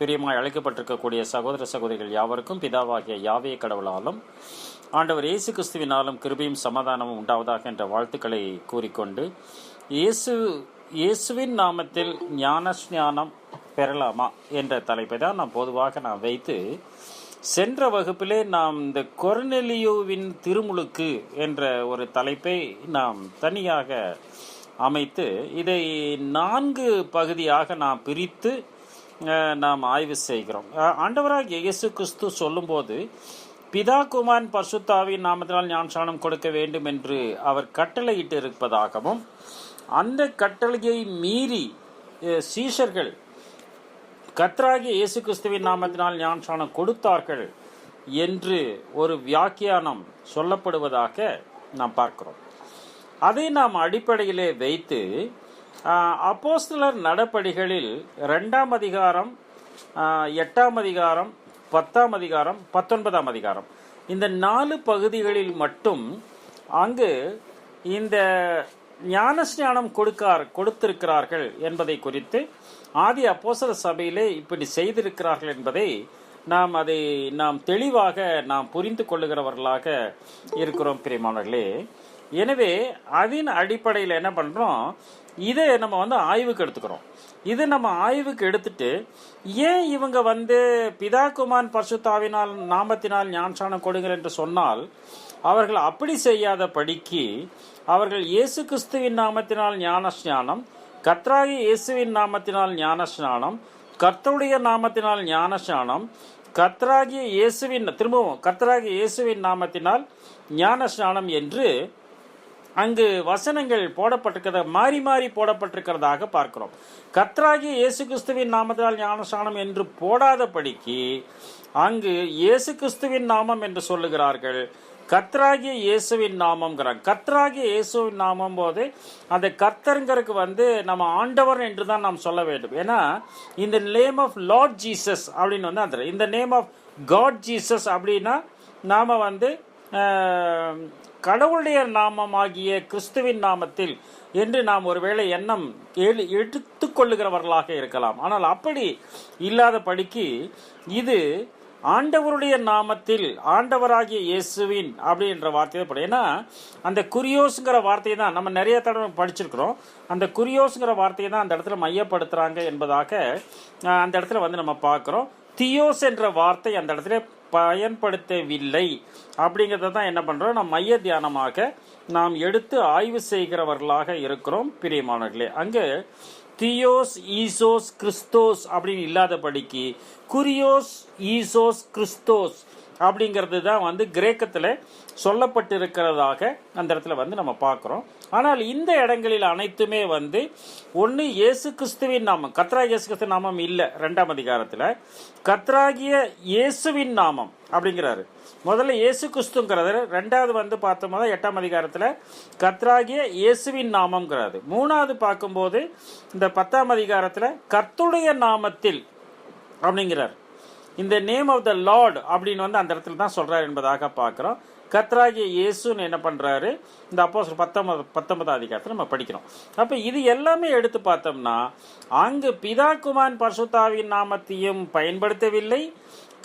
பிரியமாய் அழைக்கப்பட்டிருக்கக்கூடிய சகோதர சகோதரிகள் யாவருக்கும் பிதாவாகிய யாவே கடவுளாலும் ஆண்டவர் இயேசு கிறிஸ்துவினாலும் கிருபையும் சமாதானமும் உண்டாவதாக என்ற வாழ்த்துக்களை கூறிக்கொண்டு இயேசுவின் நாமத்தில் ஞானஸ்நானம் பெறலாமா என்ற தலைப்பை தான் பொதுவாக வைத்து சென்ற வகுப்பிலே நாம் இந்த கொர்நெலியுவின் திருமுழுக்கு என்ற ஒரு தலைப்பை நாம் தனியாக அமைத்து இதை 4 பகுதியாக நாம் பிரித்து நாம் ஆய்வு செய்கிறோம். ஆண்டவராகிய இயேசு கிறிஸ்து சொல்லும்போது பிதா குமாரன் பரிசுத்தாவின் நாமத்தினால் ஞானஸ்நானம் கொடுக்க வேண்டும் என்று அவர் கட்டளையிட்டு இருப்பதாகவும் அந்த கட்டளையை மீறி சீஷர்கள் கர்த்தராகிய இயேசு கிறிஸ்துவின் நாமத்தினால் ஞானஸ்நானம் கொடுத்தார்கள் என்று ஒரு வியாக்கியானம் சொல்லப்படுவதாக நாம் பார்க்கிறோம். அதை நாம் அடிப்படையிலே வைத்து அப்போஸ்தலர் நடபடிகளில் 2ஆம் அதிகாரம், 8ஆம் அதிகாரம், 10ஆம் அதிகாரம், 19ஆம் அதிகாரம் இந்த 4 பகுதிகளில் மட்டும் அங்கு இந்த ஞானஸ்நானம் கொடுத்திருக்கிறார்கள் என்பதை குறித்து ஆதி அப்போஸ்தலர் சபையிலே இப்படி செய்திருக்கிறார்கள் என்பதை நாம் தெளிவாக நாம் புரிந்து கொள்ளுகிறவர்களாக இருக்கிறோம் பிரியமானவர்களே. எனவே அதன் அடிப்படையில் என்ன பண்ணுறோம், இதை நம்ம ஆய்வுக்கு எடுத்துக்கிறோம். இது நம்ம ஆய்வுக்கு எடுத்துட்டு ஏன் இவங்க பிதா குமாரன் பரிசுத்தாவினால் நாமத்தினால் ஞானஸ்நானம் கொடுங்கள் என்று சொன்னால் அவர்கள் அப்படி செய்யாத படிக்கு அவர்கள் இயேசு கிறிஸ்துவின் நாமத்தினால் ஞானஸ்நானம், கர்த்தராகிய இயேசுவின் நாமத்தினால் ஞானஸ்நானம், கர்த்தருடைய நாமத்தினால் ஞானஸ்நானம், கர்த்தராகிய இயேசுவின் நாமத்தினால் ஞானஸ்நானம் என்று அங்கு வசனங்கள் போடப்பட்டிருக்கிறத மாறி மாறி போடப்பட்டிருக்கிறதாக பார்க்கிறோம். கர்த்தராகிய இயேசு கிறிஸ்துவின் நாமத்தினால் ஞானஸ்நானம் என்று போடாதபடிக்கு அங்கு இயேசு கிறிஸ்துவின் நாமம் என்று சொல்லுகிறார்கள், கர்த்தராகிய இயேசுவின் நாமம்ங்கிறாங்க. கர்த்தராகிய இயேசுவின் நாமம் போது அந்த கர்த்தருங்கிறதுக்கு நம்ம ஆண்டவர் என்று தான் நாம் சொல்ல வேண்டும். ஏன்னா இந்த நேம் ஆஃப் லார்ட் ஜீசஸ் அப்படின்னு அந்த இந்த நேம் ஆஃப் காட் ஜீசஸ் அப்படின்னா நாம கடவுளுடைய நாமமாகிய கிறிஸ்துவின் நாமத்தில் என்று நாம் ஒருவேளை எண்ணம் எடுத்துக்கொள்ளுகிறவர்களாக இருக்கலாம். ஆனால் அப்படி இல்லாத படிக்கு இது ஆண்டவருடைய நாமத்தில், ஆண்டவராகிய இயேசுவின் அப்படின்ற வார்த்தையை படி. ஏன்னா அந்த குறியோஸ்ங்கிற வார்த்தையை தான் நம்ம நிறைய தடவை படிச்சிருக்கிறோம். அந்த குறியோஸ்ங்கிற வார்த்தையை தான் அந்த இடத்துல மையப்படுத்துறாங்க என்பதாக அந்த இடத்துல நம்ம பார்க்கிறோம். தியோஸ் என்ற வார்த்தை அந்த இடத்துல பயன்படுத்தவில்லை அப்படிங்கிறத தான் என்ன பண்றோம், நாம் மைய தியானமாக நாம் எடுத்து ஆய்வு செய்கிறவர்களாக இருக்கிறோம் பிரியமானவர்களே. அங்கு தியோஸ், ஈசோஸ், கிறிஸ்தோஸ் அப்படின்னு இல்லாதபடிக்கு குறியோஸ், ஈசோஸ், கிறிஸ்தோஸ் அப்படிங்கிறது தான் கிரேக்கத்தில் சொல்லப்பட்டிருக்கிறதாக அந்த இடத்துல நம்ம பார்க்குறோம். ஆனால் இந்த இடங்களில் அனைத்துமே ஒன்று இயேசு கிறிஸ்துவின் நாமம், கர்த்தராகிய இயேசு கிறிஸ்து நாமம் இல்லை. 2ஆம் அதிகாரத்தில் கர்த்தராகிய இயேசுவின் நாமம் அப்படிங்கிறாரு. முதல்ல இயேசு கிறிஸ்துங்கிறது, 2வது பார்த்தோம்னா 8ஆம் அதிகாரத்தில் கர்த்தராகிய இயேசுவின் நாமம்ங்கிறாரு. 3வது பார்க்கும்போது இந்த 10ஆம் அதிகாரத்தில் கர்த்தருடைய நாமத்தில் அப்படிங்கிறார். இந்த நேம் ஆஃப் த லார்ட் அப்படின்னு அந்த இடத்துல தான் சொல்றாரு என்பதாக பார்க்கிறோம். கர்த்தராகிய இயேசுன்னு என்ன பண்றாரு, இந்த அப்போஸ்தலர் 19ஆம் அதிகாரத்தில் நம்ம படிக்கிறோம். அப்ப இது எல்லாமே எடுத்து பார்த்தோம்னா அங்கு பிதா குமாரன் பரிசுத்தாவின் நாமத்தையும் பயன்படுத்தவில்லை,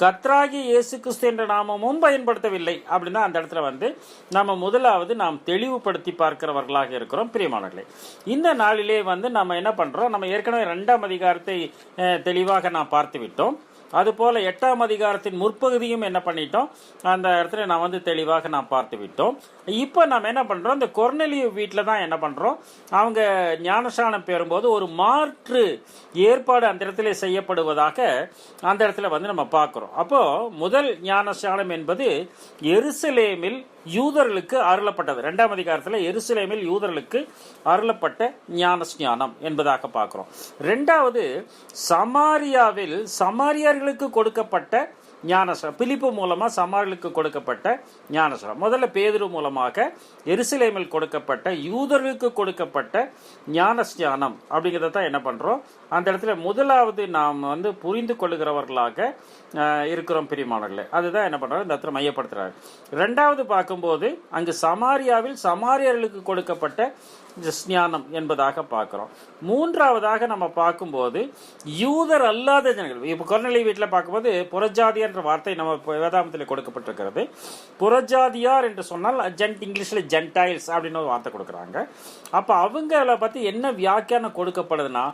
கர்த்தராகிய இயேசு கிறிஸ்து என்ற நாமமும் பயன்படுத்தவில்லை அப்படின்னா அந்த இடத்துல நம்ம முதலாவது நாம் தெளிவுபடுத்தி பார்க்கிறவர்களாக இருக்கிறோம் பிரியமானவர்களே. இந்த நாளிலே நம்ம என்ன பண்றோம், நம்ம ஏற்கனவே 2ஆம் அதிகாரத்தை தெளிவாக நாம் பார்த்து விட்டோம். அதுபோல 8ஆம் அதிகாரத்தின் முற்பகுதியும் என்ன பண்ணிட்டோம், அந்த இடத்துல நான் தெளிவாக நாம் பார்த்து விட்டோம். இப்போ நம்ம என்ன பண்றோம், இந்த கொர்நெலியு வீட்டில் தான் என்ன பண்றோம், அவங்க ஞானஸ்நானம் பெறும்போது ஒரு மாற்று ஏற்பாடு அந்த இடத்துல செய்யப்படுவதாக அந்த இடத்துல நம்ம பார்க்கிறோம். அப்போ முதல் ஞானஸ்நானம் என்பது எருசலேமில் யூதர்களுக்கு அருளப்பட்டது. 2ஆம் அதிகாரத்தில் எருசலேமில் யூதர்களுக்கு அருளப்பட்ட ஞானஸ்நானம் என்பதாக பார்க்கிறோம். 2வது சமாரியாவில் சமாரியர்களுக்கு கொடுக்கப்பட்ட ஞானஸ்நானம், பிலிப்பு மூலமா சமாரியர்களுக்கு கொடுக்கப்பட்ட ஞானஸ்நானம். முதல்ல பேதுரு மூலமாக எருசலேமில் கொடுக்கப்பட்ட யூதர்களுக்கு கொடுக்கப்பட்ட ஞானஸ்நானம் அப்படிங்கிறத தான் என்ன பண்றோம், அந்த இடத்துல முதலாவது நாம் புரிந்து கொள்ளுகிறவர்களாக இருக்கிறோம் பிரியமானவர்களே. அதுதான் என்ன பண்றாரு, இந்த இடத்துல மையப்படுத்துறாரு. 2வது பார்க்கும்போது அங்கு சமாரியாவில் சமாரியர்களுக்கு கொடுக்கப்பட்ட ஞானம் என்பதாக பார்க்கிறோம். மூன்றாவதாக நம்ம பார்க்கும்போது யூதர் அல்லாத ஜனங்கள். இப்போ கொர்நேலிய வீட்டில் பார்க்கும்போது புறஜாதியார் என்ற வார்த்தை நம்ம வேதாகமத்தில் கொடுக்கப்பட்டிருக்கிறது. புறஜாதியார் என்று சொன்னால் இங்கிலீஷில் ஜென்டைல்ஸ் அப்படின்னு ஒரு வார்த்தை கொடுக்குறாங்க. அப்போ அவங்கள பற்றி என்ன வியாக்கியானம் கொடுக்கப்படுதுன்னா,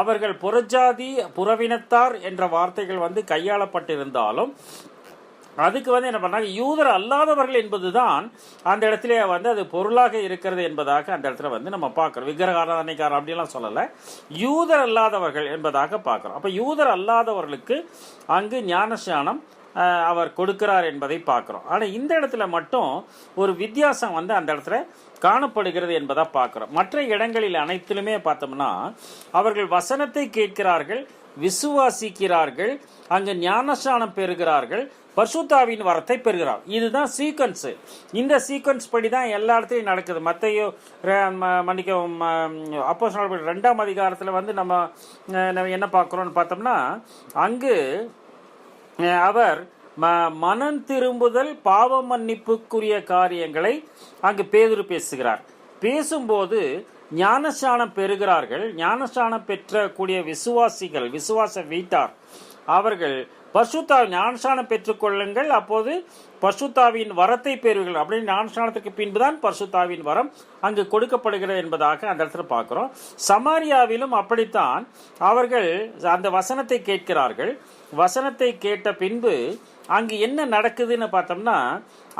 அவர்கள் புறஜாதி புறவினத்தார் என்ற வார்த்தைகள் வந்து கையாளப்பட்டிருந்தாலும் அதுக்கு வந்து என்ன பண்ணாங்க, யூதர் அல்லாதவர்கள் என்பதுதான் அந்த இடத்துல வந்து அது பொருளாக இருக்கிறது என்பதாக அந்த இடத்துல வந்து நம்ம பார்க்குறோம். விக்கிரக ஆராதனைக்காரர் அப்படிலாம் சொல்லலை, யூதர் அல்லாதவர்கள் என்பதாக பார்க்குறோம். அப்போ யூதர் அல்லாதவர்களுக்கு அங்கு ஞானஸ்நானம் அவர் கொடுக்கிறார் என்பதை பார்க்குறோம். ஆனால் இந்த இடத்துல மட்டும் ஒரு வித்தியாசம் வந்து அந்த இடத்துல காணப்படுகிறது என்பதை பார்க்குறோம். மற்ற இடங்களில் அனைத்திலுமே பார்த்தோம்னா அவர்கள் வசனத்தை கேட்கிறார்கள், விசுவாசிக்கிறார்கள், அங்கு ஞானஸ்நானம் பெறுகிறார்கள், பரிசுத்தாவின் வரத்தை பெறுகிறார். இதுதான் சீக்வன்ஸு. இந்த சீக்வன்ஸ் படி தான் எல்லா இடத்துலையும் நடக்குது. மத்தேயு மன்னிக்கவும் அப்போஸ்தலர் 2ஆம் அதிகாரத்தில் வந்து நம்ம என்ன பார்க்குறோன்னு பார்த்தோம்னா, அங்கு அவர் மனம் திரும்புதல் பாவ மன்னிப்புக்குரிய காரியங்களை அங்கு பேதுரு பேசுகிறார். பேசும்போது ஞானஸ்நானம் பெறுகிறார்கள். ஞானஸ்நானம் பெற்றக்கூடிய விசுவாசிகள், விசுவாச வீட்டார், அவர்கள் ஞானஸ்நானம் பெற்றுக்கொள்ளுங்கள், அப்போது பரிசுத்தாவின் வரத்தை பெறுவீர்கள் அப்படின்னு ஞானஸ்நானத்துக்கு பின்புதான் பரிசுத்தாவின் வரம் அங்கு கொடுக்கப்படுகிறது என்பதாக அந்த இடத்துல பார்க்கிறோம். சமாரியாவிலும் அப்படித்தான் அவர்கள் அந்த வசனத்தை கேட்கிறார்கள். வசனத்தை கேட்ட பின்பு அங்கு என்ன நடக்குதுன்னு பார்த்தோம்னா,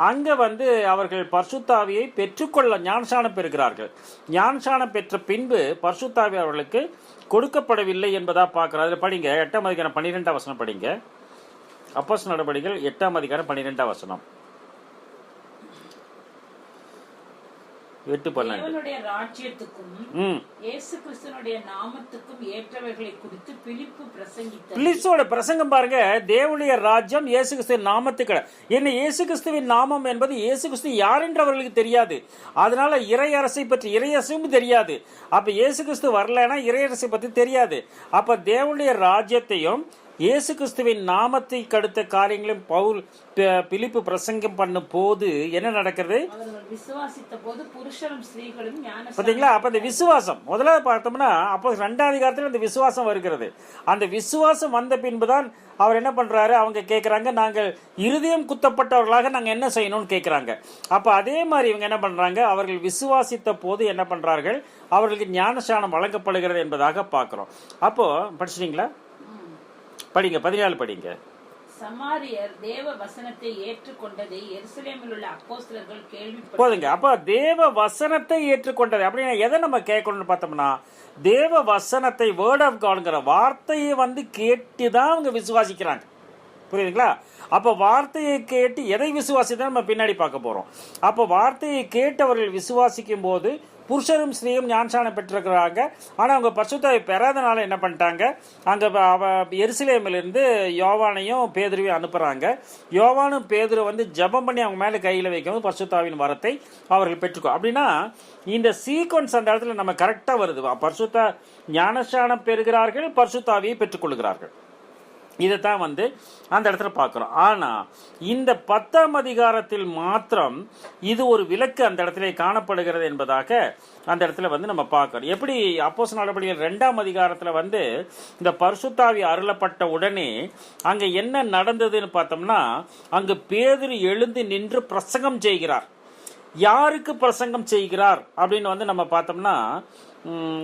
அங்கே வந்து அவர்கள் பரிசுத்தாவியை பெற்றுக்கொள்ள ஞானஸ்நானம் பெறுகிறார்கள். ஞானஸ்நானம் பெற்ற பின்பு பரிசுத்தாவி அவர்களுக்கு கொடுக்கப்படவில்லை என்பதாக பார்க்குறோம். அதில் படிங்க 8ஆம் அதிகாரம் 12ஆம் வசனம் படிங்க. அப்போஸ்தலர் நடபடிகள் 8ஆம் அதிகாரம் 12ஆம் வசனம். 8:12 ராஜ்யத்துக்கும் இயேசு கிறிஸ்துவினுடைய நாமத்துக்கும் ஏற்றவைகளை குறித்து பிலிப்பு பிரசங்கித்தார். பிலிப்போட பிரசங்கம் பாருங்க, தேவனுடைய ராஜ்யம் இயேசு கிறிஸ்துவின் நாமத்துக்கு. என்ன, இயேசு கிறிஸ்துவின் நாமம் என்பது இயேசு கிறிஸ்து யார் என்று அவர்களுக்கு தெரியாது. அதனால இறையரசை பற்றி இறையரசும் தெரியாது. அப்ப இயேசு கிறிஸ்து வரலன்னா இறையரசை பற்றி தெரியாது. அப்ப தேவனுடைய ராஜ்யத்தையும் இயேசு கிறிஸ்துவின் நாமத்தை கடுத்த காரியங்களும் பவுல் பிலிப்பு பிரசங்கம் பண்ணும் போது என்ன நடக்கிறது? பாத்தீங்களா? அப்ப அந்த விசுவாசம் முதல்ல பார்த்தோம்னா, அப்போ 2ஆம் அதிகாரத்தில் அந்த விசுவாசம் வருகிறது. அந்த விசுவாசம் வந்த பின்புதான் அவர் என்ன பண்றாரு, அவங்க கேட்கிறாங்க, நாங்கள் இருதயம் குத்தப்பட்டவர்களாக நாங்க என்ன செய்யணும்னு கேட்கிறாங்க. அப்ப அதே மாதிரி இவங்க என்ன பண்றாங்க, அவர்கள் விசுவாசித்த போது என்ன பண்றார்கள், அவர்களுக்கு ஞானஸ்நானம் வழங்கப்படுகிறது என்பதாக பார்க்கிறோம். அப்போ படிச்சிட்டீங்களா? படிங்க, 14 படிங்க. சமாரியர் தேவ வசனத்தை ஏற்றுக்கொண்டதை எருசலேமில் உள்ள அப்போஸ்தலர்கள் கேள்விப்பட்டு போதுங்க. அப்ப தேவ வசனத்தை ஏற்றுக்கொண்டது அப்படின்னா எதை நம்ம கேட்கணும்னு பார்த்தோம்னா, தேவ வசனத்தை, வேர்ட் ஆஃப் காட்ங்கிற வார்த்தையை வந்து கேட்டுதான் அவங்க விசுவாசிக்கிறாங்க. புரியுதுங்களா? அப்போ வார்த்தையை கேட்டு எதை விசுவாசிதான் நம்ம பின்னாடி பார்க்க போறோம். அப்போ வார்த்தையை கேட்டவர்கள் விசுவாசிக்கும் போது புருஷரும் ஸ்திரீயும் ஞானஸ்நானம் பெற்றிருக்கிறாங்க. ஆனால் அவங்க பரிசுத்தாவி பெறாதனால என்ன பண்ணிட்டாங்க, அங்கே எருசலேமிலிருந்து யோவானையும் பேதுருவையும் அனுப்புகிறாங்க. யோவானும் பேதுரு வந்து ஜெபம் பண்ணி அவங்க மேலே கையில் வைக்கும்போது பரிசுத்தாவின் வரத்தை அவர்கள் பெற்றுக்கோ. அப்படின்னா இந்த சீக்வன்ஸ் அந்த இடத்துல நம்ம கரெக்டாக வருது. பரிசுத்த ஞானஸ்நானம் பெறுகிறார்கள், பரிசுத்தாவியை பெற்றுக்கொள்கிறார்கள். இதைத்தான் வந்து அந்த இடத்துல பார்க்குறோம். ஆனால் இந்த 10ஆம் அதிகாரத்தில் மாத்திரம் இது ஒரு விலக்கு அந்த இடத்துல காணப்படுகிறது என்பதாக அந்த இடத்துல வந்து நம்ம பார்க்குறோம். எப்படி அப்போஸ்தலர் நடபடிகள் 2ஆம் அதிகாரத்தில் வந்து இந்த பரிசுத்தாவி அருளப்பட்ட உடனே அங்கே என்ன நடந்ததுன்னு பார்த்தோம்னா, அங்கு பேதுரு எழுந்து நின்று பிரசங்கம் செய்கிறார். யாருக்கு பிரசங்கம் செய்கிறார் அப்படின்னு வந்து நம்ம பார்த்தோம்னா,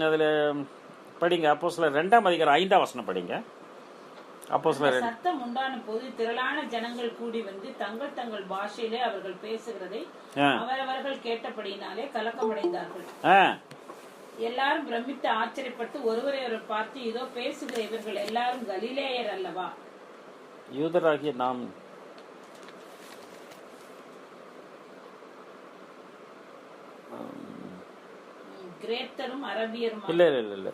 அதில் படிங்க, அப்போஸ்தலர் 2ஆம் அதிகாரம் 5ஆம் வசனம் படிங்க. சத்தம் உண்டான போது திரளான ஜனங்கள் கூடி வந்து தங்கள் தங்கள் பாஷையிலே அவர்கள் பேசுகிறதை அவரவர்கள் கேட்டபடியினாலே கலக்கமடைந்தார்கள். எல்லாரும் பிரமித்து ஆச்சரியப்பட்டு ஒருவரை பார்த்து, இதோ பேசுகிற இவர்கள் எல்லாரும் கலிலேயர் அல்லவா? யூதராகிய நாம் கிரேத்தரும் அரபியரும் இல்ல இல்ல இல்ல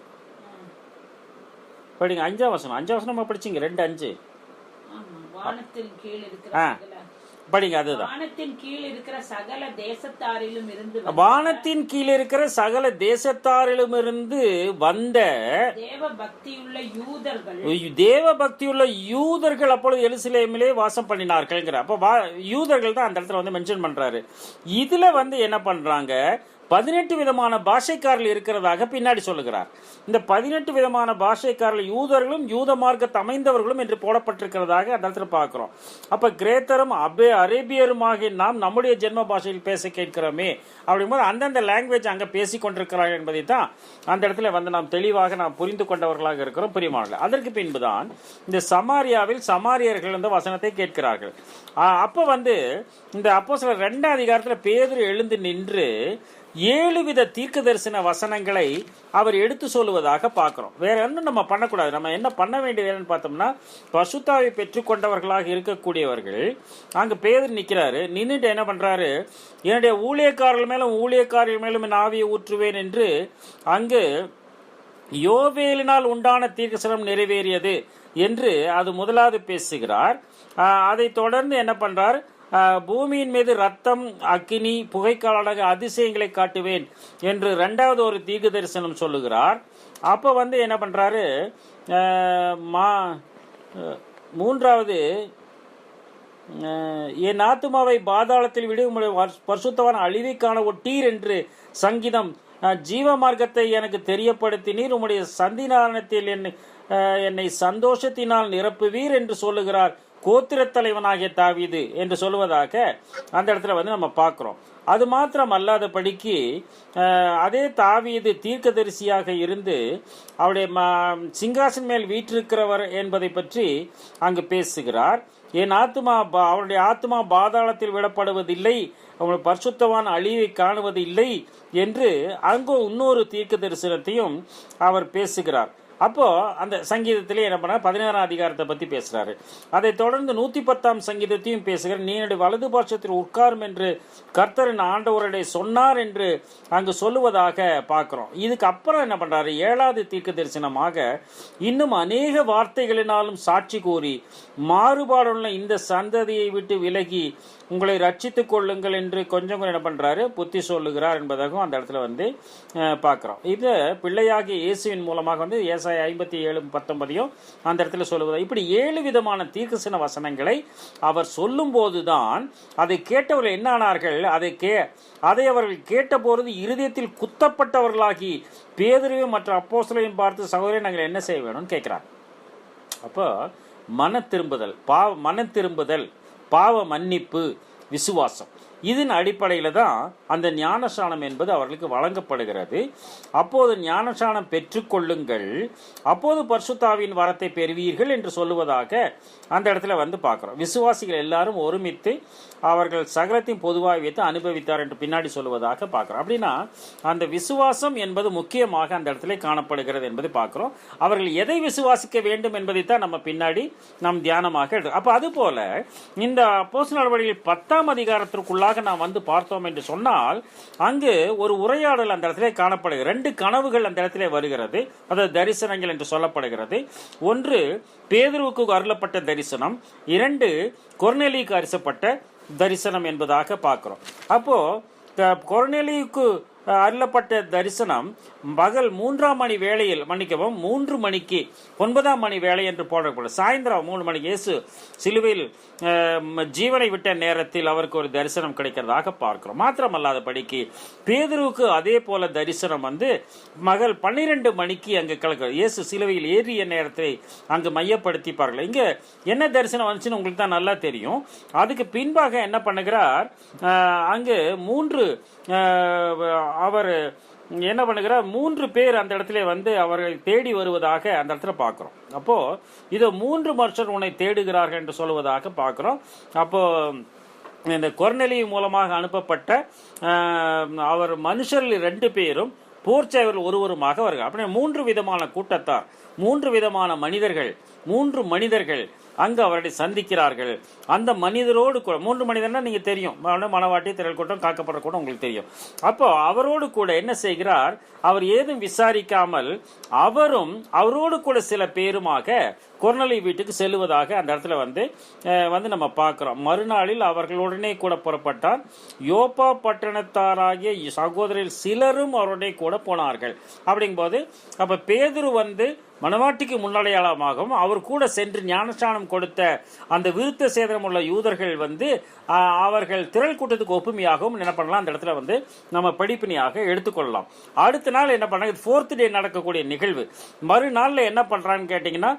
படிங்க. 5ஆம் வசனம் படிச்சீங்க. 2:5 வானத்தின் கீழ் இருக்கிற படிங்க. அதுதான் வானத்தின் கீழ் இருக்கிற சகல தேசத்தாரிலும் இருந்து வானத்தின் கீழ் இருக்கிற சகல தேசத்தாரிலும் இருந்து வந்த தேவ பக்தியுள்ள யூதர்கள் அப்பொழுது எருசலேமிலே வாசம் பண்ணினார்கள். அப்ப யூதர்கள் தான் அந்த இடத்துல வந்து மென்ஷன் பண்றாரு. இதுல வந்து என்ன பண்றாங்க, 18 விதமான பாஷைக்காரர்கள் இருக்கிறதாக பின்னாடி சொல்லுகிறார். இந்த 18 விதமான பாஷைக்காரர்கள் யூதர்களும் யூத மார்க்கத்தை அமைந்தவர்களும் என்று போடப்பட்டிருக்கிறதாக அந்த இடத்துல பார்க்கிறோம். அப்ப கிரேத்தரும் அரேபியருமாகிய நாம் நம்முடைய ஜென்ம பாஷையில் பேச கேட்கிறோமே அப்படிங்கும்போது அந்தந்த லாங்குவேஜ் அங்கே பேசி கொண்டிருக்கிறார்கள் என்பதை தான் அந்த இடத்துல வந்து நாம் தெளிவாக நாம் புரிந்து கொண்டவர்களாக இருக்கிறோம் பிரியமானவர்களே. அதற்கு பின்புதான் இந்த சமாரியாவில் சமாரியர்கள் இந்த வசனத்தை கேட்கிறார்கள். அப்போ வந்து இந்த அப்போஸ்தலர் 2ஆம் அதிகாரத்தில் பேதுரு எழுந்து நின்று 7 வித தீர்க்க தரிசன வசனங்களை அவர் எடுத்து சொல்லுவதாக பார்க்கிறோம். வேற என்ன நம்ம பண்ணக்கூடாது. நம்ம என்ன பண்ண வேண்டியதுன்னு பார்த்தோம்னா, பசுத்தாவை பெற்றுக்கொண்டவர்களாக இருக்கக்கூடியவர்கள் அங்க பேதுரு நிற்கிறாரு. நின்றுட்டு என்ன பண்றாரு, என்னுடைய ஊழியக்காரர்கள் மேலும் என் ஆவியை ஊற்றுவேன் என்று அங்கு யோவேலினால் உண்டான தீர்க்கதரிசனம் நிறைவேறியது என்று அது முதலாவது பேசுகிறார். அதை தொடர்ந்து என்ன பண்றார், பூமியின் மீது ரத்தம் அக்கினி புகைக்காலாக அதிசயங்களை காட்டுவேன் என்று 2வது ஒரு தீர்க்க தரிசனம் சொல்லுகிறார். அப்போ வந்து என்ன பண்றாரு, 3வது என் ஆத்துமாவை பாதாளத்தில் விடு பரிசுத்தவான் அழிவை காண ஒட்டீர் என்று சங்கீதம் ஜீவ மார்க்கத்தை எனக்கு தெரியப்படுத்தினீர் உம்முடைய சந்திநாரணத்தில் என்னை சந்தோஷத்தினால் நிரப்புவீர் என்று சொல்லுகிறார் கோத்திர தலைவனாகிய தாவீது என்று சொல்லுவதாக அந்த இடத்துல வந்து நம்ம பார்க்கிறோம். அது மாத்திரம் அல்லாதபடிக்கு அதே தாவீது தீர்க்கதரிசியாக இருந்து அவருடைய சிங்காசன் மேல் வீற்றிருக்கிறவர் என்பதை பற்றி அங்கு பேசுகிறார். அவருடைய ஆத்மா பாதாளத்தில் விடப்படுவதில்லை, அவருடைய பரிசுத்தவான் அழிவை காணுவது இல்லை என்று அங்கு இன்னொரு தீர்க்க தரிசனத்தையும் அவர் பேசுகிறார். அப்போ அந்த சங்கீதத்திலே என்ன பண்ண 16ஆம் அதிகாரத்தை பத்தி பேசுறாரு. அதை தொடர்ந்து 110ஆம் சங்கீதத்தையும் பேசுகிறார். நீ என்னுடைய வலது பாட்சத்தில் உட்காரும் என்று கர்த்தரின் ஆண்டவருடைய சொன்னார் என்று அங்கு சொல்லுவதாக பார்க்கிறோம். இதுக்கு அப்புறம் என்ன பண்றாரு, 7வது தீர்க்க தரிசனமாக இன்னும் அநேக வார்த்தைகளினாலும் சாட்சி கூறி மாறுபாடுள்ள இந்த சந்ததியை விட்டு விலகி உங்களை ரட்சித்துக் கொள்ளுங்கள் என்று கொஞ்சம் என்ன பண்றாரு, புத்தி சொல்லுகிறார் என்பதாகவும் அந்த இடத்துல வந்து பார்க்கிறோம். இது பிள்ளையாகிய இயேசுவின் மூலமாக வந்து ஏசாயா 57:19 அந்த இடத்துல சொல்லுவதா. இப்படி 7 விதமான தீர்க்கதரிசன வசனங்களை அவர் சொல்லும் போதுதான் அதை கேட்டவர்கள் என்ன ஆனார்கள், அதை அவர்கள் கேட்டபோது இருதயத்தில் குத்தப்பட்டவர்களாகி பேதுருவையும் மற்ற அப்போஸ்தலரையும் பார்த்து சகோதரரை நாங்கள் என்ன செய்ய வேணும்னு கேட்கிறார். அப்போ மன திரும்புதல் பாவ மன்னிப்பு விசுவாசம் இதன் அடிப்படையில் தான் அந்த ஞானஸ்நானம் என்பது அவர்களுக்கு வழங்கப்படுகிறது. அப்போது ஞானஸ்நானம் பெற்றுக்கொள்ளுங்கள், அப்போது பரிசுத்தாவின் வரத்தை பெறுவீர்கள் என்று சொல்லுவதாக அந்த இடத்துல வந்து பார்க்குறோம். விசுவாசிகள் எல்லாரும் ஒருமித்து அவர்கள் சகலத்தையும் பொதுவாக வைத்து அனுபவித்தார் என்று பின்னாடி சொல்லுவதாக பார்க்குறோம். அப்படின்னா அந்த விசுவாசம் என்பது முக்கியமாக அந்த இடத்துல காணப்படுகிறது என்பதை பார்க்குறோம். அவர்கள் எதை விசுவாசிக்க வேண்டும் என்பதைத்தான் நம்ம பின்னாடி நாம் தியானமாக எடுக்கிறோம். அப்போ அதுபோல இந்த அப்போஸ்தலர் நடவடிக்கைகள் 10ஆம் அதிகாரத்திற்குள்ளாக நாம் வந்து பார்த்தோம் என்று சொன்னால் அங்கு ஒரு உரையாடல் அந்த இடத்திலே காணப்படுகிறது. 2 கனவுகள் அந்த இடத்திலே வருகிறது, அதாவது தரிசனங்கள் என்று சொல்லப்படுகிறது. ஒன்று பேதுருவுக்கு அருளப்பட்ட தரிசனம், 2 கொர்நேலியுக்கு அருளப்பட்ட தரிசனம் என்பதாக பார்க்கிறோம். அப்போ கொர்நேலியுக்கு அருளப்பட்ட தரிசனம் பகல் 3ஆம் மணி வேளையில், மன்னிக்கவும் 3 மணிக்கு 9ஆம் மணி வேலை என்று போடப்படும். சாயந்தரம் 3 மணிக்கு இயேசு சிலுவையில் ஜீவனை விட்ட நேரத்தில் அவருக்கு ஒரு தரிசனம் கிடைக்கிறதாக பார்க்கிறோம். மாத்திரமல்லாதபடிக்கு பேதுருவுக்கு அதே போல தரிசனம் வந்து மகள் 12 மணிக்கு அங்கு கலக்கிறது. இயேசு சிலுவையில் ஏறிய நேரத்தை அங்கு மையப்படுத்திப்பார்கள். இங்க என்ன தரிசனம் வந்துச்சுன்னு உங்களுக்கு தான் நல்லா தெரியும். அதுக்கு பின்பாக என்ன பண்ணுகிறார், அங்கு 3 அவர் என்ன பண்ணுகிறார், 3 பேர் அந்த இடத்துல வந்து அவர்கள் தேடி வருவதாக அந்த இடத்துல பார்க்கிறோம். அப்போ இதோ 3 மனுஷர் உன்னை தேடுகிறார்கள் என்று சொல்வதாக பார்க்கிறோம். அப்போ இந்த கொர்நேலியு மூலமாக அனுப்பப்பட்ட அவர் மனுஷரில் 2 பேரும் போர்ச்சேவர்கள் ஒருவருமாக வருகிறார். அப்படியே 3 விதமான கூட்டத்தார், 3 விதமான மனிதர்கள், 3 மனிதர்கள் அங்கு அவரை சந்திக்கிறார்கள். அந்த மனிதரோடு கூட 3 மனிதர்னா நீங்க தெரியும், மணவாட்டி, திரள் கூட்டம், காக்கப்படுற கூட்டம் உங்களுக்கு தெரியும். அப்போ அவரோடு கூட என்ன செய்கிறார், அவர் ஏதும் விசாரிக்காமல் அவரும் அவரோடு கூட சில பேருமாக கொர்நேலியு வீட்டுக்கு செல்லுவதாக அந்த இடத்துல வந்து நம்ம பார்க்கிறோம். மறுநாளில் அவர்களுடனே கூட புறப்பட்டார். யோப்பா பட்டணத்தாராகிய சகோதரர் சிலரும் அவருடைய கூட போனார்கள். அப்படிங்கும்போது அப்ப பேதுரு வந்து மணவாட்டிக்கு முன்னடையாளமாகவும் அவர் கூட சென்று ஞானஸ்நானம் கொடுத்த அந்த விருத்த சேதனம் உள்ள யூதர்கள் வந்து அவர்கள் திரள் கூட்டத்துக்கு ஒப்புமையாகவும் என்ன பண்ணலாம், அந்த இடத்துல வந்து நம்ம படிப்பினையாக எடுத்துக்கொள்ளலாம். அடுத்த நாள் என்ன பண்ணாங்க, 4th டே நடக்கக்கூடிய நிகழ்வு. மறுநாளில் என்ன பண்றான்னு கேட்டீங்கன்னா,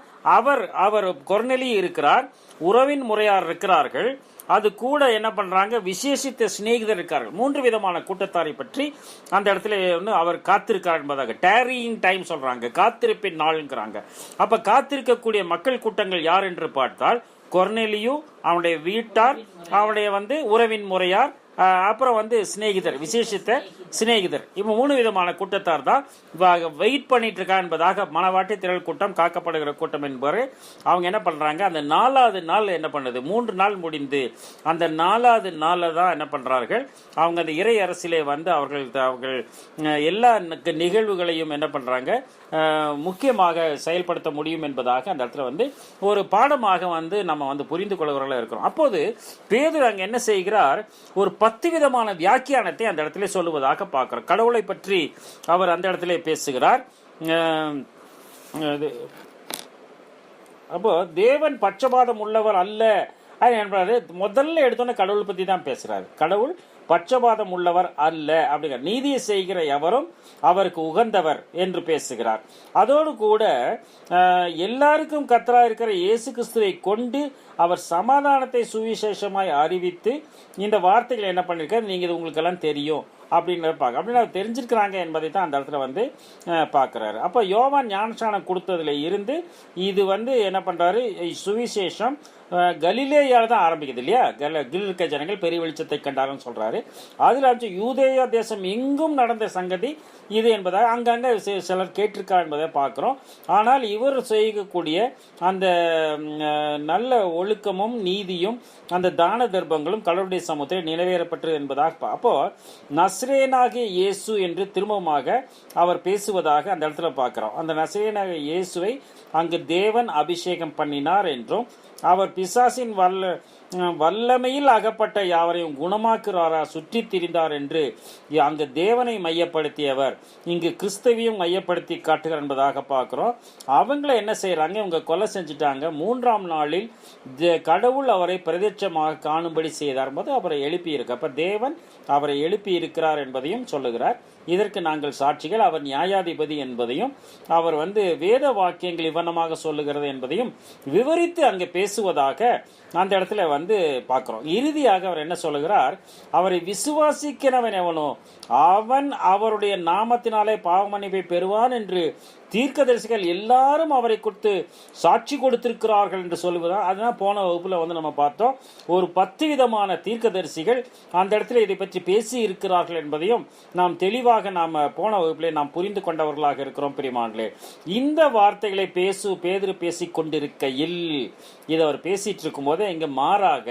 அவர் கொர்நேலியு இருக்கிறார், உறவின் முறையார் இருக்கிறார்கள், அது கூட என்ன பண்றாங்க, விசேஷித்த சிநேகிதர் இருக்கார்கள். 3 விதமான கூட்டத்தாரை பற்றி அந்த இடத்துல அவர் காத்திருக்கார் என்பதாக டேரியிங் டைம் சொல்றாங்க, காத்திருப்பின் நாள்ங்கிறாங்க. அப்ப காத்திருக்கக்கூடிய மக்கள் கூட்டங்கள் யார் என்று பார்த்தால், கொர்நேலியு, அவனுடைய வீட்டார், அவனுடைய வந்து உறவின் முறையார், அப்புறம் வந்து சிநேகிதர், விசேஷித்த சிநேகிதர். இப்போ 3 விதமான கூட்டத்தார் தான் வெயிட் பண்ணிட்டு இருக்கா என்பதாக மணவாட்டி திரள் கூட்டம், காக்கப்படுகிற கூட்டம் என்பவர் அவங்க என்ன பண்றாங்க, அந்த 4வது நாள் என்ன பண்ணுது, 3 நாள் முடிந்து அந்த 4வது நாளில் தான் என்ன பண்றார்கள், அவங்க அந்த இறை அரசிலே வந்து அவர்கள் எல்லா நிகழ்வுகளையும் என்ன பண்றாங்க, முக்கியமாக செயல்படுத்த முடியும் என்பதாக அந்த இடத்துல வந்து ஒரு பாடமாக வந்து நம்ம வந்து புரிந்து கொள்கிறவர்களாக இருக்கிறோம். அப்போது பேதுரு அங்க என்ன செய்கிறார், ஒரு 10 விதமான வியாக்கியானத்தை அந்த இடத்துல சொல்லுவதாக பார்க்கிறோம். கடவுளை பற்றி அவர் அந்த இடத்துல பேசுகிறார். அப்போ தேவன் பட்சபாதம் உள்ளவர் அல்ல. முதல்ல எடுத்தோன்னே கடவுளை பத்தி தான் பேசுறாரு. கடவுள் பட்சபாதம் உள்ளவர் அல்ல அப்படிங்கிற, நீதியை செய்கிற எவரும் அவருக்கு உகந்தவர் என்று பேசுகிறார். அதோடு கூட எல்லாருக்கும் கர்த்தரா இருக்கிற இயேசு கிறிஸ்துவை கொண்டு அவர் சமாதானத்தை சுவிசேஷமாய் அறிவித்து இந்த வார்த்தைகள் என்ன பண்ணிருக்காரு, நீங்க இது உங்களுக்கு எல்லாம் தெரியும் அப்படின்னு அப்படின்னு தெரிஞ்சிருக்கிறாங்க என்பதை தான் அந்த இடத்துல வந்து பார்க்குறாரு. அப்போ யோவான் ஞானஸ்நானம் கொடுத்ததுல இருந்து இது வந்து என்ன பண்றாரு, சுவிசேஷம் கலிலேயால தான் ஆரம்பிக்குது இல்லையா, இருக்க ஜனங்கள் பெரிய வெளிச்சத்தை கண்டாருன்னு சொல்றாரு. அதுல யூதேயா தேசம் எங்கும் நடந்த சங்கதி இது என்பதாக அங்கங்க சிலர் கேட்டிருக்கா என்பதை பார்க்கிறோம். ஆனால் இவர் செய்யக்கூடிய அந்த நல்ல ஒழுக்கமும் நீதியும் அந்த தான தர்ப்பங்களும் கடவுளுடைய சமூகத்தில் நிறைவேறப்பட்டது என்பதாக அப்போ நசரேனாகிய இயேசு என்று திரும்பமாக அவர் பேசுவதாக அந்த இடத்துல பார்க்கிறோம். அந்த நசரேனாகிய இயேசுவை அங்கு தேவன் அபிஷேகம் பண்ணினார் என்றும் அவர் பிசாசின் வல்லமையில் அகப்பட்ட யாவரையும் குணமாக்குறாரா சுற்றி திரிந்தார் என்று அங்கு தேவனை மையப்படுத்தியவர் இங்கு கிறிஸ்தவையும் மையப்படுத்தி காட்டுகிறார் என்பதாக பார்க்கிறோம். அவங்கள என்ன செய்யறாங்க, இவங்க கொலை செஞ்சுட்டாங்க. 3ஆம் நாளில் கடவுள் அவரை பிரத்யட்சமாக காணும்படி செய்தார் போது அவரை எழுப்பி இருக்கு. அப்ப தேவன் அவரை எழுப்பி இருக்கிறார் என்பதையும் சொல்லுகிறார். இதற்கு நாங்கள் சாட்சிகள். அவர் நியாயாதிபதி என்பதையும் அவர் வந்து வேத வாக்கியங்கள் இவனமாக சொல்லுகிறது என்பதையும் விவரித்து அங்கே பேசுவதாக அந்த இடத்துல வந்து பார்க்கிறோம். இறுதியாக அவர் என்ன சொல்லுகிறார், அவரை விசுவாசிக்கிறவன் எவனோ அவன் அவருடைய நாமத்தினாலே பாவமன்னிப்பை பெறுவான் என்று தீர்க்கதரிசிகள் எல்லாரும் அவரை கொடுத்து சாட்சி கொடுத்திருக்கிறார்கள் என்று சொல்லுவதா. அதனால் போன வகுப்புல வந்து நம்ம பார்த்தோம், ஒரு 10 விதமான தீர்க்கதரிசிகள் அந்த இடத்துல இதை பற்றி பேசி இருக்கிறார்கள் என்பதையும் நாம் தெளிவாக போன வகுப்பிலே நாம் புரிந்து கொண்டவர்களாக இருக்கிறோம். பிரியமானவர்களே, இந்த வார்த்தைகளை பேதுரு பேசிக் கொண்டிருக்கையில் இதை அவர் பேசிட்டு இருக்கும் போதே இங்க மாறாக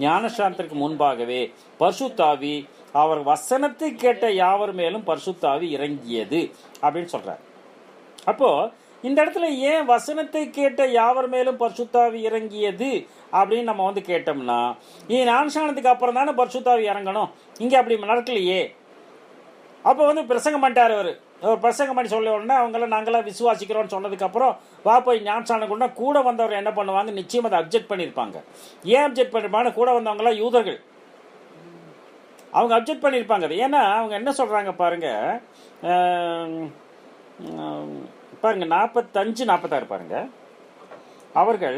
ஞானஸ்நானத்திற்கு முன்பாகவே பரிசுத்தாவி அவர் வசனத்தை கேட்ட யாவர் மேலும் பரிசுத்தாவி இறங்கியது அப்படின்னு சொல்றார். அப்போ இந்த இடத்துல ஏன் வசனத்தை கேட்ட யாவர் மேலும் பரிசுத்தாவி இறங்கியது அப்படின்னு நம்ம வந்து கேட்டோம்னா, ஞானஸ்நானத்துக்கு அப்புறம் தானே பரிசுத்தாவி இறங்கணும், இங்க அப்படி நடக்கலையே. அப்போ வந்து பிரசங்கம் பண்ணிட்டார் அவர் பிரசங்கம் பண்ணி சொல்ல உடனே அவங்களாம் நாங்களாம் விசுவாசிக்கிறோம்னு சொன்னதுக்கு அப்புறம் வா போய் ஞானஸ்நானம் கொண்டா கூட வந்தவர் என்ன பண்ணுவாங்க, நிச்சயம் அதை அப்ஜெக்ட் பண்ணியிருப்பாங்க. ஏன் அப்ஜெக்ட் பண்ணிருப்பாங்க, கூட வந்தவங்களாம் யூதர்கள், அவங்க அப்ஜெக்ட் பண்ணியிருப்பாங்க. ஏன்னா அவங்க என்ன சொல்றாங்க பாருங்க, 45-46 பாருங்க. அவர்கள்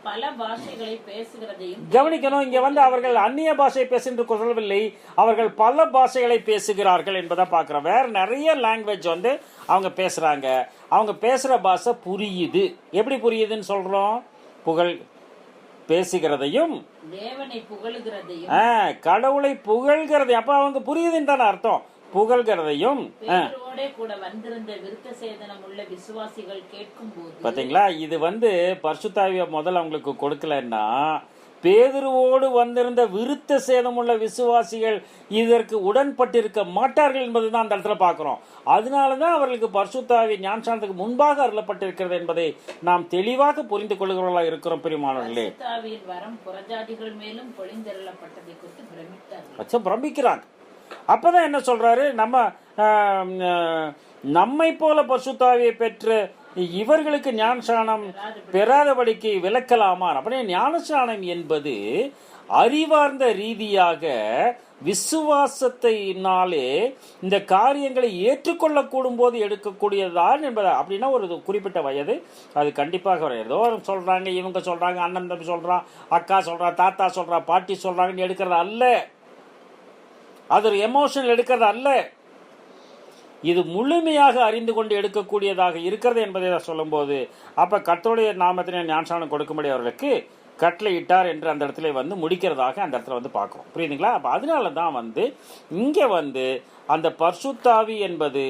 பல பாஷைகளை பேசுகிறதையும் கவனிக்கணும். இங்க வந்து அவர்கள் அந்நிய பாஷை பேசுகின்ற சொல்லவில்லை, அவர்கள் பல பாஷைகளை பேசுகிறார்கள் என்பதை பார்க்கிறோம். வேற நிறைய லாங்குவேஜ் வந்து அவங்க பேசுறாங்க. அவங்க பேசுற பாஷை புரியுது. எப்படி புரியுதுன்னு சொல்றோம், பேசுகிறதையும் தேவனை புகழ்கிறதையும் கடவுளை புகழ்கிறதையும். அப்ப அவங்க புரியுதுன்னு தானே அர்த்தம், புகழ்கிறதையும். கூட வந்திருந்த விருத்த சேதனம் உள்ள விசுவாசிகள் கேட்கும்போது பாத்தீங்களா, இது வந்து பரிசுத்தாவிய முதல்ல அவங்களுக்கு கொடுக்கலன்னா பேதுருவோடு வந்திருந்த விருத்த சேதமுள்ள விசுவாசிகள் இதற்கு உடன்பட்டிருக்க மாட்டார்கள் என்பதுதான் அந்த இடத்துல பார்க்கிறோம். அதனாலதான் அவர்களுக்கு பரிசுத்தாவி ஞானஸ்நானத்துக்கு முன்பாக அருளப்பட்டிருக்கிறது என்பதை நாம் தெளிவாக புரிந்து கொள்கிறவர்களாக இருக்கிறோம். பிரியமானவர்களே, வரம் புறஜாதிகள் மேலும் பொழிந்தருளப்பட்டதை குறித்து பிரமிக்கிறாங்க. அப்பதான் என்ன சொல்றாரு, நம்மை போல பரிசுத்தாவியை பெற்று இவர்களுக்கு ஞானஸ்நானம் பெறாதபடிக்கு விலக்கலாமா? அப்படியே ஞானஸ்நானம் என்பது அறிவார்ந்த ரீதியாக விசுவாசத்தினாலே இந்த காரியங்களை ஏற்றுக்கொள்ளக்கூடும் போது எடுக்கக்கூடியதான் என்பதா? அப்படின்னா ஒரு குறிப்பிட்ட வயது அது கண்டிப்பாக வரும். ஏதோ சொல்றாங்க, இவங்க சொல்றாங்க, அண்ணன் தம்பி சொல்றான், அக்கா சொல்றா, தாத்தா சொல்றா, பாட்டி சொல்றாங்கன்னு எடுக்கிறது அல்ல. அது ஒரு எமோஷனல் எடுக்கிறது அல்ல. இது முழுமையாக அறிந்து கொண்டு எடுக்கக்கூடியதாக இருக்கிறது என்பதை சொல்லும் போது, அப்ப கர்த்தருடைய நாமத்தினை ஞானஸ்நானம் கொடுக்கும்படி அவர்களுக்கு கட்டளையிட்டார் என்று அந்த இடத்துல வந்து முடிக்கிறதாக அந்த இடத்துல வந்து பார்க்கிறோம். புரியுதுங்களா? அப்போ அதனால தான் இங்கே அந்த பரிசுத்தாவி என்பது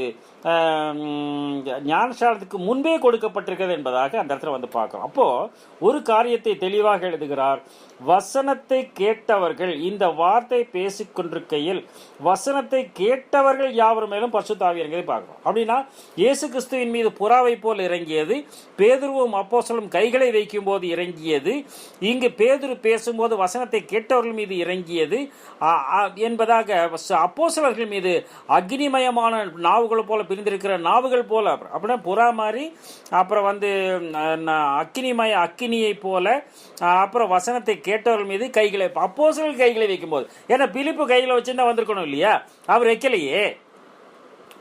ஞானஸ்நானத்துக்கு முன்பே கொடுக்கப்பட்டிருக்கிறது என்பதாக அந்த இடத்துல வந்து பார்க்கிறோம். அப்போ ஒரு காரியத்தை தெளிவாக எழுதுகிறார். வசனத்தை கேட்டவர்கள், இந்த வார்த்தை பேசிக்கொண்டிருக்கையில் வசனத்தை கேட்டவர்கள் யாவர் மேலும் பரிசுத்தாவி இறங்கியதை பார்க்கிறோம். அப்படின்னா இயேசு கிறிஸ்துவின் மீது புறாவை போல் இறங்கியது, பேதுருவும் அப்போஸ்தலரும் கைகளை வைக்கும் போது இறங்கியது, இங்கு பேதுரு பேசும்போது வசனத்தை கேட்டவர்கள் மீது இறங்கியது என்பதாக அப்போஸ்தலர்கள் மீது அக்னிமயமான நாவுகள் போல பிரிந்திருக்கிற நாவுகள் போல, அப்படின்னா புறா மாதிரி, அப்புறம் அக்கினியை போல, அப்புறம் வசனத்தை கேட்டவர்கள் மீது கைகளை, அப்போஸ்தலர்கள் கைகளை வைக்கும் போது, ஏன்னா பிலிப்பு கைகளை வச்சுருந்தா வந்திருக்கணும் இல்லையா? அவர் வைக்கலையே.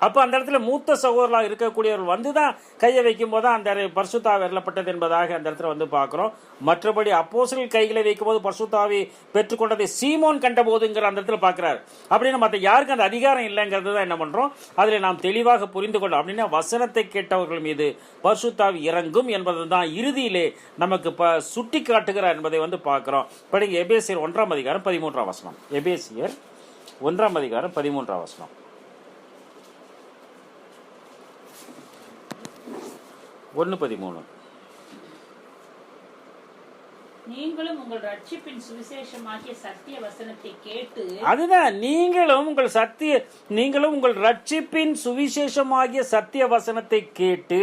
அப்போ அந்த இடத்துல மூத்த சகோதரர்களாக இருக்கக்கூடியவர்கள் வந்துதான் கையை வைக்கும் போது தான் அந்த பரிசுத்தாவி அருளப்பட்டது என்பதாக அந்த இடத்துல வந்து பார்க்குறோம். மற்றபடி அப்போஸ்தலர்கள் கைகளை வைக்கும் போது பரிசுத்தாவி பெற்றுக்கொண்டதை சீமோன் கண்ட போதுங்கிற அந்த இடத்துல பார்க்குறாரு. அப்படின்னு மற்ற யாருக்கு அந்த அதிகாரம் இல்லைங்கிறது தான் என்ன பண்ணுறோம், அதில் நாம் தெளிவாக புரிந்து கொண்டோம். அப்படின்னா வசனத்தை கேட்டவர்கள் மீது பரிசுத்தாவி இறங்கும் என்பது தான் இறுதியிலே நமக்கு சுட்டி காட்டுகிறார் என்பதை வந்து பார்க்குறோம். படிங்க எபேசியர் 1:13. எபேசியர் 1:13. 1:13. நீங்களும் உங்கள் ரட்சிப்பின் சுவிசேஷமாகிய சத்திய வசனத்தை கேட்டு, அதுதான் நீங்களும் உங்கள் ரட்சிப்பின் சுவிசேஷமாகிய சத்திய வசனத்தை கேட்டு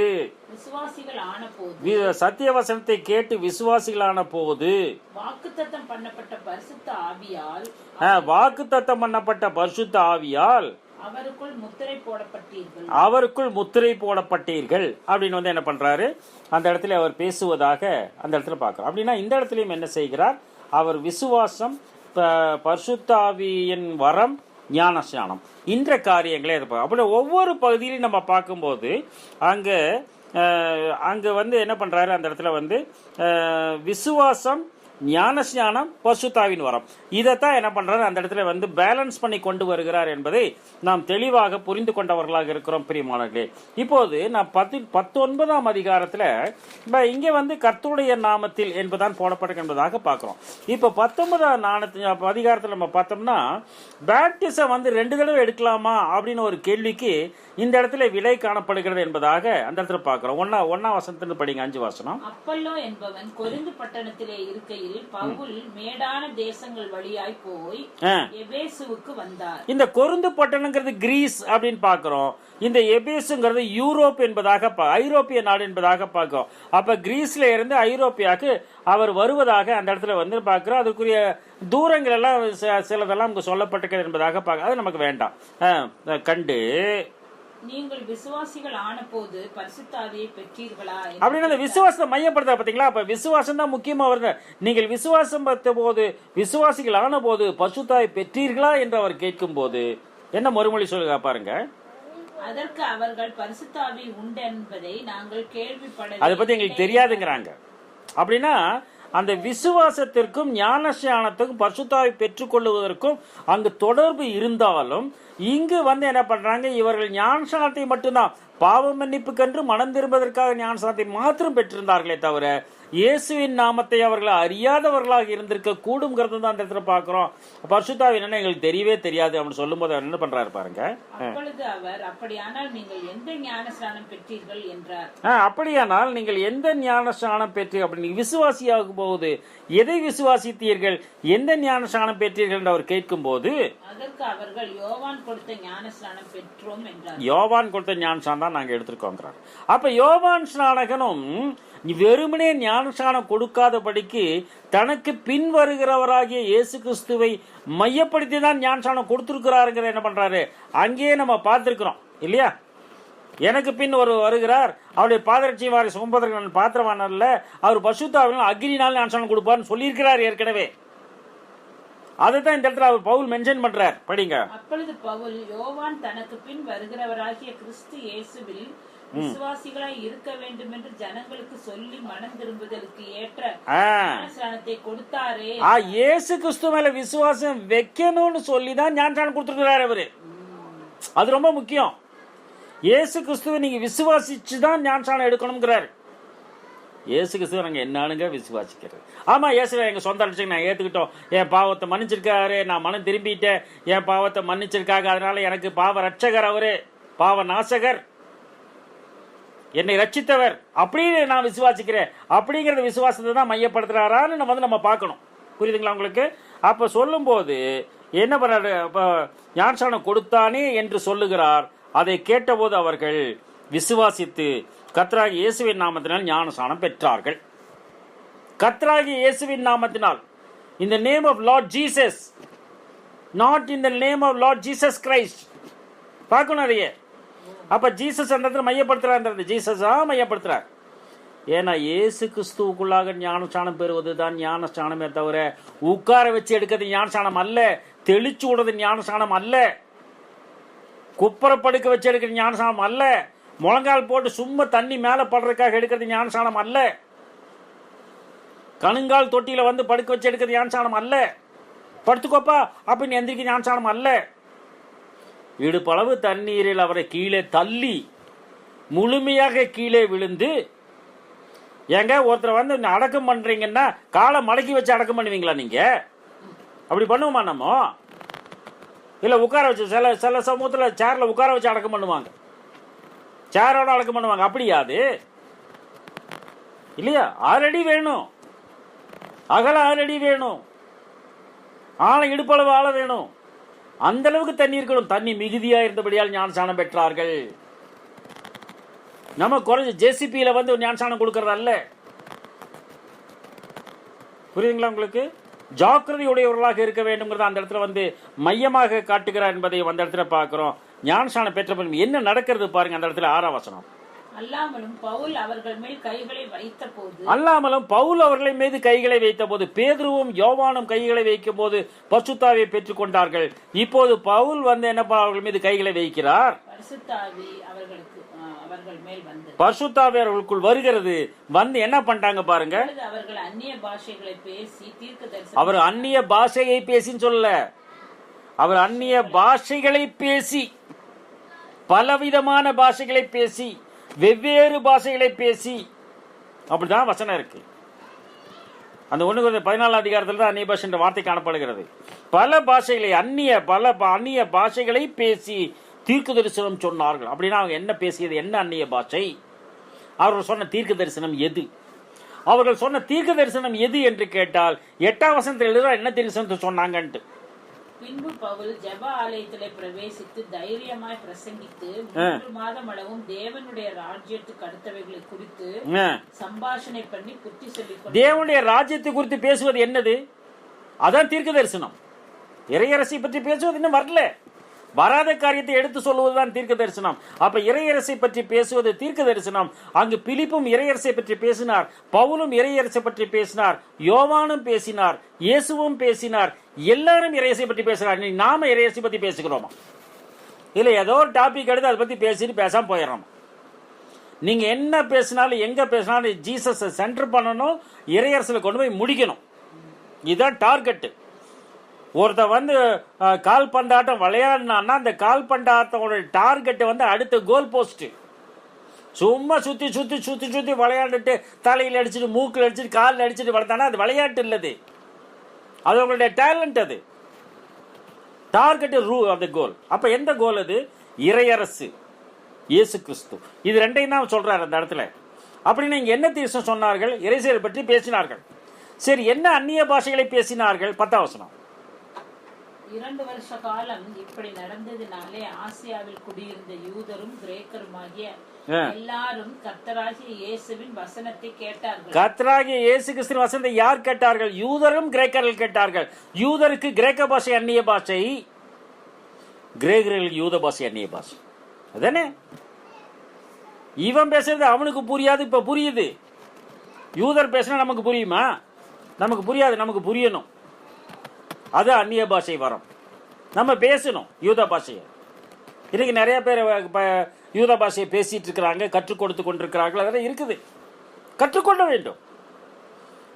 விசுவாசிகள் ஆன போது, சத்திய வசனத்தை கேட்டு விசுவாசிகளான போது வாக்குத்தத்தம் பண்ணப்பட்ட பரிசுத்த ஆவியால் அவருக்குள் முத்திரை போடப்பட்டீர்கள் அப்படின்னு என்ன பண்றாரு அந்த இடத்துல அவர் பேசுவதாக அந்த இடத்துல பார்க்கிறோம். அப்படின்னா இந்த இடத்துலயும் என்ன செய்கிறார், அவர் விசுவாசம், பரிசுத்த ஆவியின் வரம், ஞானஸ்நானம் இந்த காரியங்களே இருப்பாங்க. அப்படி ஒவ்வொரு பகுதியிலையும் நம்ம பார்க்கும்போது அங்கே என்ன பண்றாரு அந்த இடத்துல விசுவாசம், ஞானஸ்நானம், பரிசுத்தாவின் வரம், இதைத்தான் என்ன பண்றாரு அந்த இடத்துல பேலன்ஸ் பண்ணி கொண்டு வருகிறார் என்பதை நாம் தெளிவாக புரிந்து கொண்டவர்களாக இருக்கிறோம் பிரியமானவர்களே. இப்போது நான் 19ஆம் அதிகாரத்துல இங்கே கர்த்தருடைய நாமத்தில் என்பதான் போடப்பட்டிருக்கு என்பதாக பார்க்கிறோம். இப்ப 19ஆம் அதிகாரத்தில் நம்ம பார்த்தோம்னா பேப்டிசம் 2 தடவை எடுக்கலாமா அப்படின்னு ஒரு கேள்விக்கு இந்த இடத்துல விலை காணப்படுகிறது என்பதாக அந்த இடத்துல பார்க்கிறோம். 1ஆம் வசனத்திலிருந்து படிங்க, 5 வசனம். அப்பல்லோ என்பவன் கொரிந்து பட்டணத்திலே இருக்கையில் பவுல் மேடான தேசங்கள் வழியாய் போய் எபேசுவுக்கு வந்தார். இந்த கொரிந்து பட்டணங்கிறது கிரீஸ் அப்படின்னு பார்க்கிறோம். இந்த எபேசுங்கிறது யூரோப் என்பதாக, ஐரோப்பிய நாடு என்பதாக பார்க்கிறோம். அப்ப கிரீஸ்ல இருந்து ஐரோப்பியாவுக்கு அவர் வருவதாக அந்த இடத்துல பார்க்கிறோம். அதுக்குரிய தூரங்கள் எல்லாம் சிலதெல்லாம் நமக்கு சொல்லப்பட்டிருக்கிறது என்பதாக பார்க்க, அது நமக்கு வேண்டாம். கண்டு நீங்கள் விசுவாசிகள் ஆன போது பரிசுத்த ஆவியை பெற்றீர்களா அப்படின்னு அந்த விசுவாசத்தை மையப்படுத்த பாத்தீங்களா? அப்ப விசுவாசம் தான் முக்கியமா வருது. நீங்கள் விசுவாசம் பார்த்த போது, விசுவாசிகள் ஆன போது பரிசுத்த ஆவியை பெற்றீர்களா என்று அவர் கேட்கும் போது என்ன மறுமொழி சொல்லுங்க பாருங்க. அதற்கு அவர்கள் பரிசுத்த ஆவி உண்டு என்பதை நாங்கள் கேள்விப்பட, அதை பத்தி எங்களுக்கு தெரியாதுங்கிறாங்க. அப்படின்னா அந்த விசுவாசத்திற்கும் ஞானஸ்நானத்துக்கும் பரிசுத்த ஆவி பெற்றுக்கொள்வதற்கும் அங்கு தொடர்பு இருந்தாலும் இங்கு என்ன பண்றாங்க, இவர்கள் ஞானஸ்நானத்தை மட்டும்தான், பாவ மன்னிப்புக்கென்று மனம் திரும்பதற்காக ஞானஸ்நானத்தை மாத்திரம் பெற்றிருந்தார்களே தவிர இயேசுவின் நாமத்தை அவர்கள் அறியாதவர்களாக இருந்திருக்க கூடும்ங்கிறது தான் அந்த இடத்துல பார்க்கிறோம். பரிசுத்த ஆவி என்னன்னு எங்களுக்கு தெரியவே தெரியாது அப்படின்னு சொல்லும் போது அவர் என்ன பண்றாரு பாருங்க. அப்பொழுது அவர், அப்படியானால் நீங்கள் எந்த ஞானஸ்நானம் பெற்றீர்கள் என்றார். அப்படியானால் நீங்கள் எந்த ஞானஸ்நானம் பெற்றீர்கள், அப்படி நீங்க விசுவாசியாகும் போது எதை விசுவாசித்தீர்கள், எந்த ஞானஸ்நானம் பெற்றீர்கள் என்று அவர் கேட்கும் போது அதற்கு அவர்கள் யோவான் கொடுத்த ஞானஸ்நானம் பெற்றோம் என்றார். யோவான் கொடுத்த ஞானஸ்நானம் தான் நாங்க எடுத்திருக்கோங்கிறார். அப்ப யோவான் ஸ்நானகனும் வெறுமனே ஞானஸ்நானம் கொடுக்காதபடிக்கு தனக்கு பின் வருகிறவராகிய இயேசு கிறிஸ்துவை மையப்படுத்தி தான் ஞானஸ்நானம் கொடுத்திருக்கிறாருங்கிற என்ன பண்றாரு அங்கேயே நம்ம பார்த்திருக்கிறோம் இல்லையா? எனக்கு பின் ஒரு வருகிறார், அவருடைய பாதரட்சி வாரி சுமப்பதற்கு நான் பாத்திரவான் அல்ல, அவர் பசுத்தாவினால் அக்னினால் ஞானஸ்நானம் கொடுப்பார்னு சொல்லியிருக்கிறார் ஏற்கனவே. அதைத்தான் இந்த இடத்துல அவர் பவுல் மென்ஷன் பண்றார். படிங்க. அப்பொழுது பவுல், யோவான் தனக்கு பின் வருகிறவராகிய கிறிஸ்து இயேசுவில் விசுவாசிகளாய் இருக்க வேண்டும் என்று ஜனங்களுக்கு சொல்லி மனம் திரும்புதலுக்கு ஏற்ற ஞானஸ்நானத்தை கொடுத்தாரே. இயேசு கிறிஸ்து மேல விசுவாசம் வைக்கணும்னு சொல்லிதான் ஞானஸ்நானம் கொடுத்துருக்கிறார் அவரு. அது ரொம்ப முக்கியம். இயேசு கிறிஸ்துவை நீங்க விசுவாசிச்சுதான் ஞானஸ்நானம் எடுக்கணும்ங்கிறாரு. இயேசு கிறிஸ்துவ நாங்க என்னானுங்க விசுவாசிக்கிறது. ஆமா, இயேசுவை எங்க சொந்த அடிச்சு நான் ஏத்துக்கிட்டோம், என் பாவத்தை மன்னிச்சிருக்காரு, நான் மனம் திரும்பிட்டேன், என் பாவத்தை மன்னிச்சிருக்காங்க, அதனால எனக்கு பாவ ரட்சகர் அவரு, பாவ நாசகர், என்னை ரட்சித்தவர் அப்படின்னு நான் விசுவாசிக்கிறேன் அப்படிங்கிற விசுவாசத்தை தான் மையப்படுத்துறாரான்னு நம்ம பார்க்கணும். புரியுதுங்களா உங்களுக்கு? அப்ப சொல்லும் போது என்ன பண்ணாரு, ஞானஸ்நானம் கொடுத்தானே என்று சொல்லுகிறார். அதை கேட்டபோது அவர்கள் விசுவாசித்து கர்த்தராகிய இயேசுவின் நாமத்தினால் ஞானஸ்நானம் பெற்றார்கள். கர்த்தராகிய இயேசுவின் நாமத்தினால், in the name of Lord Jesus, not in the name of Lord Jesus Christ. பார்க்கணும் அதையே. அப்ப ஜீசஸ் அந்த இடத்துல மையப்படுத்துறாரு, ஜீசஸா மையப்படுத்துறார். ஏன்னா இயேசு கிறிஸ்துவுக்குள்ளாக ஞானஸ்நானம் பெறுவது தான் ஞானஸ்நானமே தவிர உட்கார வச்சு எடுக்கிறது ஞானஸ்நானம் அல்ல, தெளிச்சு விடுறது ஞானஸ்நானம் அல்ல, குப்புறப்படுக்க வச்சு எடுக்கிற ஞானஸ்நானம் அல்ல, முழங்கால் போட்டு சும்மா தண்ணி மேல படுறதுக்காக எடுக்கிறது ஞானஸ்நானம் அல்ல, கணுங்கால் தொட்டியில வந்து படுக்க வச்சு எடுக்கிறது ஞானஸ்நானம் அல்ல, படுத்துக்கோப்பா அப்படின்னு எந்திரிக்க ஞானஸ்நானம் அல்ல. இடுப்பளவு தண்ணீரில் அவரை கீழே தள்ளி முழுமையாக கீழே விழுந்து, ஏங்க ஒருத்தர் வந்து அடக்கம் பண்றீங்கன்னா காலை மடக்கி வச்சு அடக்கம் பண்ணுவீங்களா? நீங்க அப்படி பண்ணுவோமா? நம்ம இல்ல உட்கார வச்சு சில சமூகத்துல சேர்ல உட்கார வச்சு அடக்கம் பண்ணுவாங்க, சேரோட அடக்கம் பண்ணுவாங்க. அப்படியாது இல்லையா? 6 அடி வேணும், அகல 6 அடி வேணும், ஆழம் இடுப்பளவு ஆழ வேணும், அந்த அளவுக்கு தண்ணி இருக்கணும். தண்ணி மிகுதியா இருந்தபடியால் ஞானஸ்நானம் பெற்றார்கள். நம்ம குறைஞ்ச ஜேசிபியில வந்து ஞானஸ்நானம் கொடுக்கறது அல்ல. புரியுதுங்களா உங்களுக்கு? ஜாக்கிரதையுடையவர்களாக இருக்க வேண்டும்ங்கிறத அந்த இடத்துல வந்து மையமாக காட்டுகிறார் என்பதை அந்த இடத்துல பார்க்கிறோம். ஞானஸ்நானம் பெற்ற பின் என்ன நடக்கிறது பாருங்க. அந்த இடத்துல 6ஆம் வசனம். அல்லாமலும் பவுல் அவர்கள் மீது கைகளை வைத்த போது பேதுருவும் யோவானும் கைகளை வைக்கும் போது பரிசுத்தாவியை பெற்றுக் கொண்டார்கள். இப்போது பவுல் வந்து என்ன அவர்கள் மீது கைகளை வைக்கிறார், பரிசுத்தாவி அவர்களுக்குள் வருகிறது. வந்து என்ன பண்ணிட்டாங்க பாருங்க, அவர்கள் அந்நிய பாஷைகளை பேசி தீர்க்கதரிசனம். அவர் அந்நிய பாஷையை பேசின்னு சொல்லல, அவர் அந்நிய பாஷைகளை பேசி, பலவிதமான பாஷைகளை பேசி, வெவ்வேறு பாஷைகளை பேசி, அப்படிதான் வசனம் இருக்கு. அந்த 1 அதிகாரத்தில் தான் அந்நிய பாஷை என்ற வார்த்தை காணப்படுகிறது. பல பாஷைகளை அந்நிய பாஷைகளை பேசி தீர்க்க தரிசனம் சொன்னார்கள். அப்படின்னா அவங்க என்ன பேசியது, என்ன அந்நிய பாஷை, அவர்கள் சொன்ன தீர்க்க தரிசனம் எது, அவர்கள் சொன்ன தீர்க்க தரிசனம் எது என்று கேட்டால் 8ஆம் வசனத்தில் எழுதுறா என்ன தரிசனத்தை சொன்னாங்கன்ட்டு. பின்பு பவுல் ஜெப ஆலயத்திலே பிரவேசித்து தைரியமாய் பிரசங்கித்து 3 மாதம் அளவும் தேவனுடைய ராஜ்யத்துக்கு அடுத்தவைகளை குறித்து சம்பாஷணை பண்ணி புத்தி சொல்லி. தேவனுடைய ராஜ்யத்தை குறித்து பேசுவது என்னது? அதான் தீர்க்க தரிசனம். இறையரசை பற்றி பேசுவது இன்னும் வரல, வராத காரியத்தை எடுத்து சொல்லுவதுதான் தீர்க்க தரிசனம். அப்ப இறையரசை பற்றி பேசுவது தீர்க்க தரிசனம். அங்கு பிலிப்பும் இறையரசை பற்றி பேசினார், பவுலும் இறையரசை பற்றி பேசினார், யோவானும் பேசினார், இயேசுவும் பேசினார், எல்லாரும் இறையரசை பற்றி பேசுறார். நாம இறையரசை பத்தி பேசுகிறோமா? இல்ல ஏதோ ஒரு டாபிக் எடுத்து அதை பத்தி பேசிட்டு பேசாம போயிடறோம். நீங்க என்ன பேசினாலும் எங்க பேசினாலும் ஜீசஸை சென்டர் பண்ணணும், இறையரசில கொண்டு போய் முடிக்கணும். இதுதான் டார்கெட். ஒருத்த வந்து கால்பந்தாட்டம் விளையாடினான்னா அந்த கால்பந்தாட்டத்தோட டார்கெட் வந்து அடுத்த கோல் போஸ்ட். சும்மா சுத்தி சுத்தி சுத்தி சுத்தி விளையாண்டுட்டு தலையில் அடிச்சுட்டு மூக்கில் அடிச்சுட்டு காலில் அடிச்சுட்டு வளர்த்தானா அது விளையாட்டு இல்லது, அது உங்களுடைய டேலண்ட். அது டார்கெட் அந்த கோல். அப்ப எந்த கோல் அது? இறையரசு, இயேசு கிறிஸ்து. இது ரெண்டையும் தான் சொல்றாரு அந்த இடத்துல. அப்படின்னு இங்க என்ன தீர்சம் சொன்னார்கள்? இறைசேரை பற்றி பேசினார்கள். சரி, என்ன அந்நிய பாஷைகளை பேசினார்கள்? 10ஆம் வசனம். 2 வருஷ காலம் இப்படி நடந்ததினாலே ஆசியாவில் குடியிருந்த யூதரும் கிரேக்கருமாகிய எல்லாரும் கர்த்தராகிய இயேசுவின் வசனத்தை கேட்டார்கள். கர்த்தராகிய இயேசு கிறிஸ்துவின் வசனத்தை யார் கேட்டார்கள்? யூதரும் கிரேக்கர்கள் கேட்டார்கள். யூதருக்கு கிரேக்க பாஷை அந்நிய பாஷை, கிரேக்கர்களுக்கு யூத பாஷை அந்நிய பாஷை. அதானே? இவன் பேசுறது அவனுக்கு புரியாது, இப்போ புரியுது. யூதர் பேசினா நமக்கு புரியுமா? நமக்கு புரியாது, நமக்கு புரியணும். அது அந்நிய பாஷை வரம். நம்ம பேசணும் யூத பாஷையை. இன்னைக்கு நிறைய பேர் யூத பாஷையை பேசிட்டு இருக்கிறாங்க, கற்றுக் கொடுத்து கொண்டிருக்கிறார்கள். அதெல்லாம் இருக்குது, கற்றுக்கொள்ள வேண்டும்.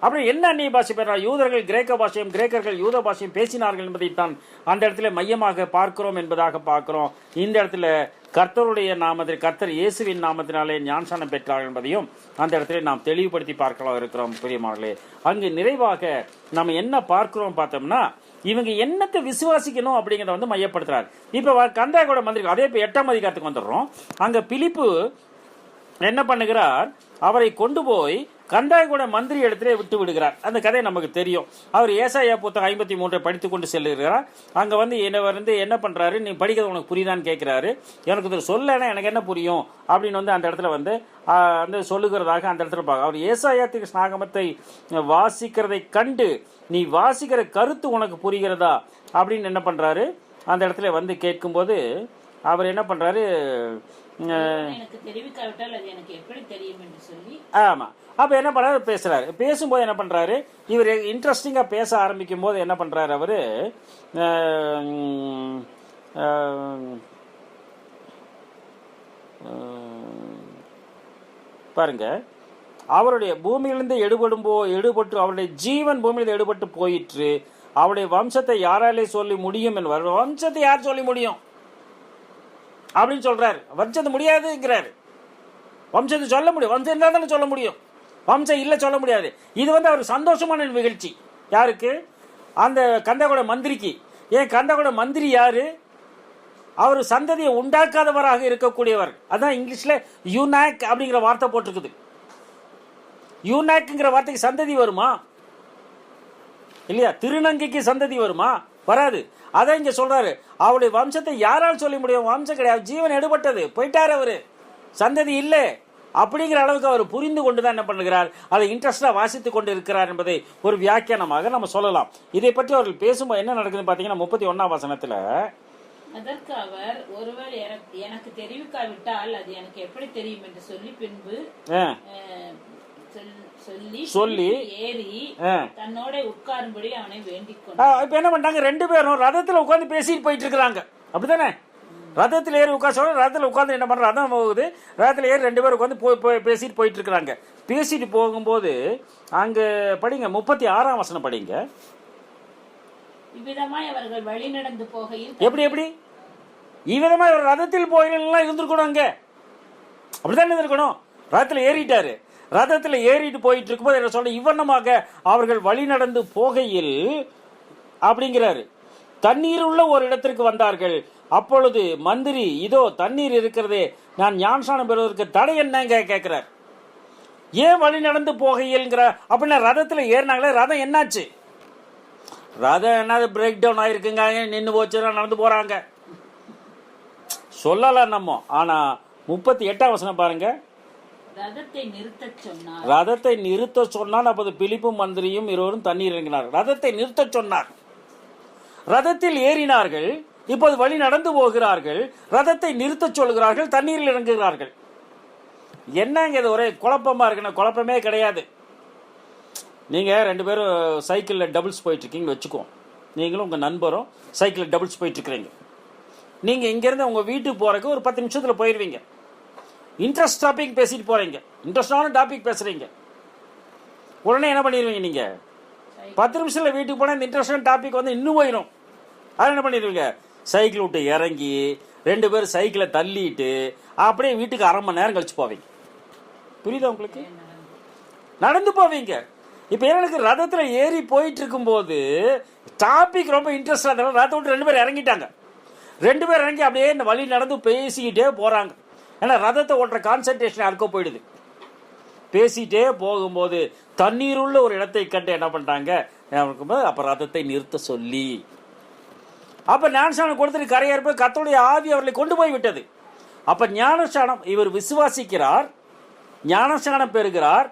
அப்படி என்ன அந்நிய பாஷை பேசுறாங்க? யூதர்கள் கிரேக்க பாஷையும் கிரேக்கர்கள் யூத பாஷையும் பேசினார்கள் என்பதைத்தான் அந்த இடத்துல மையமாக பார்க்கிறோம் என்பதாக பார்க்கிறோம். இந்த இடத்துல கர்த்தருடைய நாமத்தில், கர்த்தர் இயேசுவின் நாமத்தினாலே ஞானஸ்நானம் பெற்றார்கள் என்பதையும் அந்த இடத்துல நாம் தெளிவுபடுத்தி பார்க்கலாம் இருக்கிறோம் பிரியமானவர்களே. அங்கு நிறைவாக நம்ம என்ன பார்க்கிறோம் பார்த்தோம்னா, இவங்க என்னத்தை விசுவாசிக்கணும் அப்படிங்கிறத வந்து மையப்படுத்துறாரு. இப்போ கந்தாயோட மந்திரி, அதே இப்போ 8ஆம் அதிகாரத்துக்கு வந்துடுறோம். அங்கே பிலிப்பு என்ன பண்ணுகிறார்? அவரை கொண்டு போய் கந்தாயோட மந்திரி இடத்திலே விட்டு விடுகிறார். அந்த கதை நமக்கு தெரியும். அவர் ஏசாயா புத்தகம் 53 படித்து கொண்டு செல்லுகிறார். அங்கே வந்து என்ன பண்ணுறாரு? நீ படிக்கிறது உனக்கு புரியுதான்னு கேட்குறாரு. எனக்கு இது சொல்லனா எனக்கு என்ன புரியும் அப்படின்னு வந்து அந்த இடத்துல வந்து அந்த சொல்லுகிறதாக அந்த இடத்துல பார்க்க, அவர் ஏசாயா நாகமத்தை வாசிக்கிறதை கண்டு நீ வாசிக்கிற கருத்து உனக்கு புரிகிறதா அப்படின்னு என்ன பண்ணுறாரு? அந்த இடத்துல வந்து கேட்கும்போது அவர் என்ன பண்ணுறாரு? ஆமாம். அப்போ என்ன பண்ணுறாரு? பேசுகிறாரு. பேசும்போது என்ன பண்ணுறாரு? இவர் இன்ட்ரெஸ்டிங்காக பேச ஆரம்பிக்கும் போது என்ன பண்ணுறாரு? அவர் பாருங்க, அவருடைய பூமியிலிருந்து எடுபட்டு அவருடைய ஜீவன் பூமியிலிருந்து எடுபட்டு போயிற்று. அவருடைய வம்சத்தை யாராலே சொல்லி முடியும் என்பார். வம்சத்தை யார் சொல்லி முடியும் அப்படின்னு சொல்றாரு. வம்சத்தை முடியாதுங்கிறாரு. வம்சத்தை சொல்ல முடியும், வம்சம் இருந்தால் தானே சொல்ல முடியும், வம்சம் இல்லை சொல்ல முடியாது. இது வந்து அவர் சந்தோஷமான நிகழ்ச்சி. யாருக்கு? அந்த கந்தாயோட மந்திரிக்கு. ஏன் கந்தாயோட மந்திரி யாரு? அவர் சந்ததியை உண்டாக்காதவராக இருக்கக்கூடியவர். அதான் இங்கிலீஷ்ல யூனாக் அப்படிங்கிற வார்த்தை போட்டிருக்குது. யூனாக்ங்கிற வார்த்தைக்கு சந்ததி வருமா இல்லையா? திருநங்கைக்கு சந்ததி வருமா? வராது. அதான் இங்க சொல்றாரு, அவருடைய வம்சத்தை யாரால் சொல்ல முடியும்? வம்சம் கிடையாது, ஜீவன் எடுபட்டது, போயிட்டார், அவரு சந்ததி இல்லை அப்படிங்கிற அளவுக்கு அவர் புரிந்து கொண்டுதான் என்ன பண்ணுகிறார்? அதை இன்ட்ரெஸ்டா வாசித்துக் கொண்டு இருக்கிறார் என்பதை ஒரு வியாக்கியானமாக நம்ம சொல்லலாம். இதை பற்றி அவர்கள் பேசும்போது என்ன நடக்குதுன்னு பாத்தீங்கன்னா 31ஆம் வசனத்துல, அதற்கு அவர், ஒருவர் எனக்கு தெரிவிக்காவிட்டால் அது எனக்கு எப்படி தெரியும் என்று சொல்லி பின்பு சொல்லி ஏறி தன்னோட உட்காரும்படி அவனை வேண்டிக் கொண்டார். இப்ப என்ன பண்றாங்க? 2 பேரும் ரதத்துல உட்கார்ந்து பேசிட்டு போயிட்டு இருக்கிறாங்க. அப்படித்தானே? ரதத்தில் ஏறி உட்கார சொல்ற, ரதத்தில் உட்கார்ந்து என்ன பண்ற? ரதம் போகுது, ரதத்தில் ஏறி 2 பேரும் உட்காந்து பேசிட்டு போயிட்டு இருக்கிறாங்க. பேசிட்டு போகும்போது அங்க படிங்க 36ஆம் வசனம் படிங்க. இவ்விதமாய் அவர்கள் வழி நடந்து போகையில், எப்படி இவ்விதமா ஒரு ரதத்தில் போயிலாம் இருந்திருக்கணும். அங்க அப்படித்தானே இருந்திருக்கணும். ரதத்தில் ஏறிட்டாரு. ரதத்தில் ஏறிட்டு போயிட்டு இருக்கும்போது என்ன சொல்ற? இவ்வண்ணமாக அவர்கள் வழி நடந்து போகையில் அப்படிங்கிறாரு, தண்ணீர் உள்ள ஒரு இடத்திற்கு வந்தார்கள். அப்பொழுது மந்திரி, இதோ தண்ணீர் இருக்கிறதே, நான் ஞானஸ்நானம் பெறுவதற்கு தடை என்னங்க கேட்கிறார். ஏன் வழி நடந்து போகையில்ங்கிற? அப்படின்னா ரதத்தில் ஏறினாங்களே, ரதம் என்னாச்சு? ரதம் என்னது பிரேக் டவுன் ஆயிருக்குங்க, நின்று போச்சு, நடந்து போறாங்க சொல்லலாம் நம்ம. ஆனா 38ஆம் வசனம் பாருங்க, ரதத்தை நிறுத்த சொன்னார். அப்போது பிலிப்பும் மந்திரியும் இருவரும் தண்ணீர் இறங்கினார். ரதத்தை நிறுத்த சொன்னார். ரதத்தில் ஏறினார்கள், இப்போது வழி நடந்து போகிறார்கள், ரதத்தை நிறுத்த சொல்கிறார்கள், தண்ணீரில் இறங்குகிறார்கள். என்னங்க இது? ஒரே குழப்பமா இருக்குன்னா? குழப்பமே கிடையாது. நீங்க 2 பேரும் சைக்கிளில் டபுள்ஸ் போயிட்டு இருக்கீங்கன்னு வச்சுக்கோ. நீங்களும் உங்க நண்பரும் சைக்கிளில் டபுள்ஸ் போயிட்டு இருக்கிறீங்க. நீங்க இங்கிருந்து உங்க வீட்டுக்கு போறதுக்கு ஒரு 10 நிமிஷத்துல போயிருவீங்க. இன்ட்ரெஸ்ட் டாபிக் பேசிட்டு போறீங்க, இன்ட்ரெஸ்டான டாபிக் பேசுறீங்க. உடனே என்ன பண்ணிடுவீங்க? நீங்க 10 நிமிஷத்துல வீட்டுக்கு போனா இந்த இன்ட்ரெஸ்டான டாபிக் வந்து இன்னும் போயிடும். அது என்ன பண்ணிடுவீங்க? சைக்கிள் விட்டு இறங்கி 2 பேரும் சைக்கிளை தள்ளிட்டு அப்படியே வீட்டுக்கு 1/2 மணி நேரம் கழிச்சு போவீங்க. புரியுதா உங்களுக்கு? நடந்து போவீங்க. இப்ப எனக்கு ரதத்துல ஏறி போயிட்டு இருக்கும் போது டாபிக் ரொம்ப இன்ட்ரெஸ்டா இருந்தாலும் ரதத்தை விட்டு 2 பேர் இறங்கிட்டாங்க. 2 பேர் இறங்கி அப்படியே இந்த வழி நடந்து பேசிக்கிட்டே போறாங்க. ஏன்னா ரதத்தை ஓட்டுற கான்சன்ட்ரேஷன் யாருக்கோ போயிடுது. பேசிட்டே போகும்போது தண்ணீர் உள்ள ஒரு இடத்தை கண்டு என்ன பண்றாங்க? அப்ப ரதத்தை நிறுத்த சொல்லி, அப்ப ஞானஸ்நானம் கொடுத்துட்டு கரையேற்ப கர்த்தருடைய ஆவி அவர்களை கொண்டு போய் விட்டது. அப்ப ஞானஸ்நானம், இவர் விசுவாசிக்கிறார், ஞானஸ்நானம் பெறுகிறார்,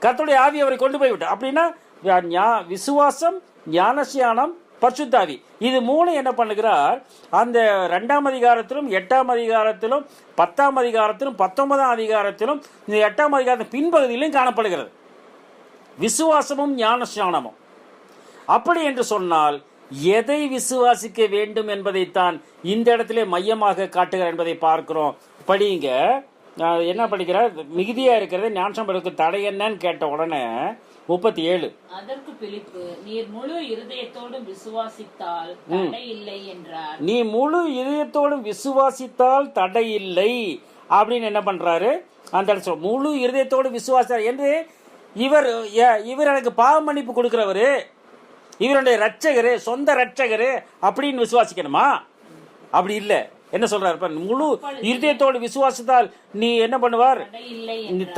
கர்த்தருடைய ஆவி அவரை கொண்டு போய் விட்டார். அப்படின்னா விசுவாசம், ஞானஸ்நானம், பரிசுத்தாவி. இது மூணு என்ன பண்ணுகிறார், அந்த 2ஆம் அதிகாரத்திலும் 8ஆம் அதிகாரத்திலும் 10ஆம் அதிகாரத்திலும் 19ஆம் அதிகாரத்திலும் இந்த 8ஆம் அதிகாரத்தின் பின்பகுதியிலும் காணப்படுகிறது. விசுவாசமும் ஞானஸ்நானமும். அப்படி என்று சொன்னால் எதை விசுவாசிக்க வேண்டும் என்பதைத்தான் இந்த இடத்திலே மையமாக காட்டுகிறார் என்பதை பார்க்கிறோம். படிங்க, என்ன படிக்கிறார், மிகுதியா இருக்கிறது ஞானஸ்நானம் தடை என்னன்னு கேட்ட உடனே 37. அதற்கு பிலிப்பு, நீர் முழு இருதயத்தோடும் விசுவாசித்தால் தடை இல்லை என்றார். நீ முழு இதயத்தோடும் விசுவாசித்தால் தடை இல்லை அப்படின்னு என்ன பண்றாரு, அந்த முழு இருதயத்தோடு விசுவாசித்தார் என்று இவர் எனக்கு பாவ மன்னிப்பு கொடுக்கிறவரு, இவருடைய ரட்சகரு, சொந்த ரட்சகரு அப்படின்னு விசுவாசிக்கணுமா? அப்படி இல்லை. என்ன சொல்றாரு, முழு இருதயத்தோடு விசுவாசித்தால் நீ என்ன பண்ணுவார்,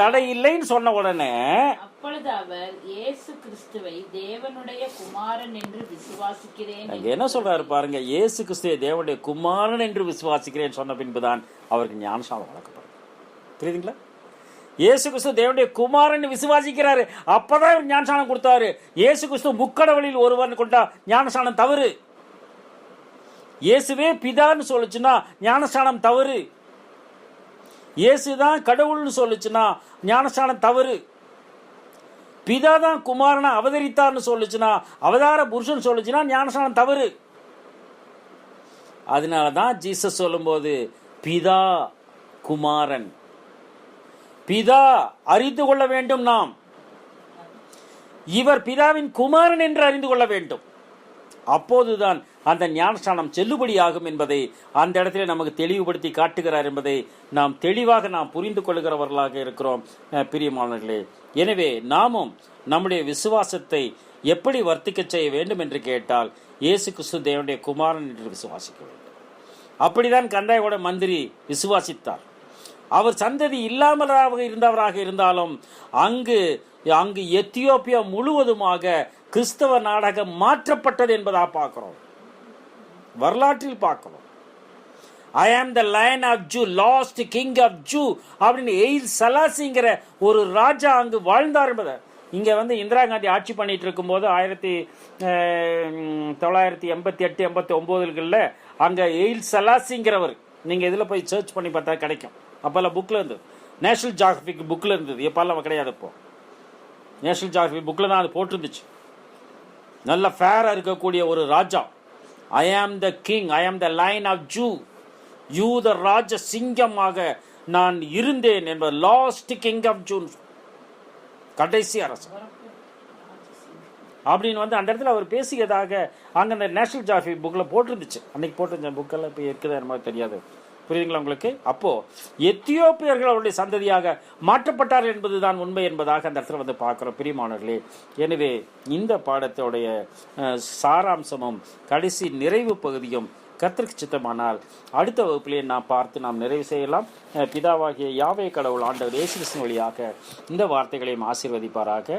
தடை இல்லைன்னு சொன்ன உடனே அப்பொழுது அவர் இயேசு கிறிஸ்துவை தேவனுடைய குமாரன் என்று விசுவாசிக்கிறேன். என்ன சொல்றாரு பாருங்க, இயேசு கிறிஸ்துவை தேவனுடைய குமாரன் என்று விசுவாசிக்கிறேன் சொன்ன பின்புதான் அவருக்கு ஞானஸ்நானம் வழங்கப்படும். புரியுதுங்களா? இயேசு கிறிஸ்து தேவனுடைய குமாரன் விசுவாசிக்கிறாரு, அப்பதான் ஞானஸ்நானம் கொடுத்தாரு. இயேசு கிறிஸ்து முக்கடவுளில் ஒருவன் கொண்டா ஞானஸ்நானம் தவறு. இயேசுவே பிதான்னு சொல்லுச்சுன்னா ஞானஸ்நானம் தவறு. இயேசுதான் கடவுள்னு சொல்லுச்சுன்னா ஞானஸ்நானம் தவறு. பிதா தான் குமாரனா அவதரித்தார்னு சொல்லுச்சுன்னா, அவதார புருஷன் சொல்லுச்சுன்னா ஞானஸ்நானம் தவறு. அதனாலதான் ஜீசஸ் சொல்லும் போது பிதா குமாரன், பிதா அறிந்து கொள்ள வேண்டும், நாம் இவர் பிதாவின் குமாரன் என்று அறிந்து கொள்ள வேண்டும். அப்போதுதான் அந்த ஞானஸ்நானம் செல்லுபடியாகும் என்பதை அந்த இடத்துல நமக்கு தெளிவுபடுத்தி காட்டுகிறார் என்பதை நாம் தெளிவாக நாம் புரிந்து கொள்கிறவர்களாக இருக்கிறோம் பிரியமானவர்களே. எனவே நாமும் நம்முடைய விசுவாசத்தை எப்படி வர்த்திக்க செய்ய வேண்டும் என்று கேட்டால் இயேசு கிறிஸ்து தேவனுடைய குமாரன் என்று விசுவாசிக்க வேண்டும். அப்படிதான் கந்தாயோட மந்திரி விசுவாசித்தார். அவர் சந்ததி இல்லாமலாக இருந்தவராக இருந்தாலும் அங்கு எத்தியோப்பியா முழுவதுமாக கிறிஸ்தவ நாடகம் மாற்றப்பட்டது என்பதா பார்க்கிறோம், வரலாற்றில் பார்க்கிறோம். I am the lion of Jew, last king of Jew அப்படின்னு எயில் சலாசிங்கிற ஒரு ராஜா அங்கு வாழ்ந்தார் என்பதை. இங்க இந்திரா காந்தி ஆட்சி பண்ணிட்டு இருக்கும் போது 1988 89 அங்க எயில் சலாசிங்கிறவர், நீங்க இதுல போய் சர்ச் பண்ணி பார்த்தா கிடைக்கும். அப்பெல்லாம் புக்ல இருந்தது, நேஷனல் ஜியோகிராபிக் புக்ல இருந்தது, எப்பெல்லாம் கிடையாது. இப்போ நேஷனல் ஜியோகிராபிக் புக்ல தான் அது போட்டிருந்துச்சு. நல்ல ஃபேரா இருக்கக்கூடிய ஒரு ராஜா. ஐ am the king, I am the lion of Jew, you the ராஜ சிங்கமாக நான் இருந்தேன் என்பது. லாஸ்ட் கிங் ஆஃப் ஜூ, கடைசி அரசு அப்படின்னு அந்த இடத்துல அவர் பேசியதாக அங்க அந்த நேஷனல் ஜியோகிராபிக் புக்ல போட்டிருந்துச்சு. அன்னைக்கு போட்டிருந்த புக்கெல்லாம் இப்போ இருக்குதா மாதிரி தெரியாது. புரியுதுங்களா உங்களுக்கு? அப்போ எத்தியோப்பியர்கள் அவருடைய சந்ததியாக மாற்றப்பட்டார்கள் என்பதுதான் உண்மை என்பதாக அந்த இடத்துல பார்க்கிறோம் பிரியமானவர்களே. எனவே இந்த பாடத்தோடைய சாராம்சமும் கடைசி நிறைவு பகுதியும் கர்த்தருக்கு சித்தமானால் அடுத்த வகுப்பிலே நாம் நிறைவு செய்யலாம். பிதாவாகிய யாவே கடவுள் ஆண்டவர் இயேசு கிறிஸ்து வழியாக இந்த வார்த்தைகளையும் ஆசீர்வதிப்பாராக.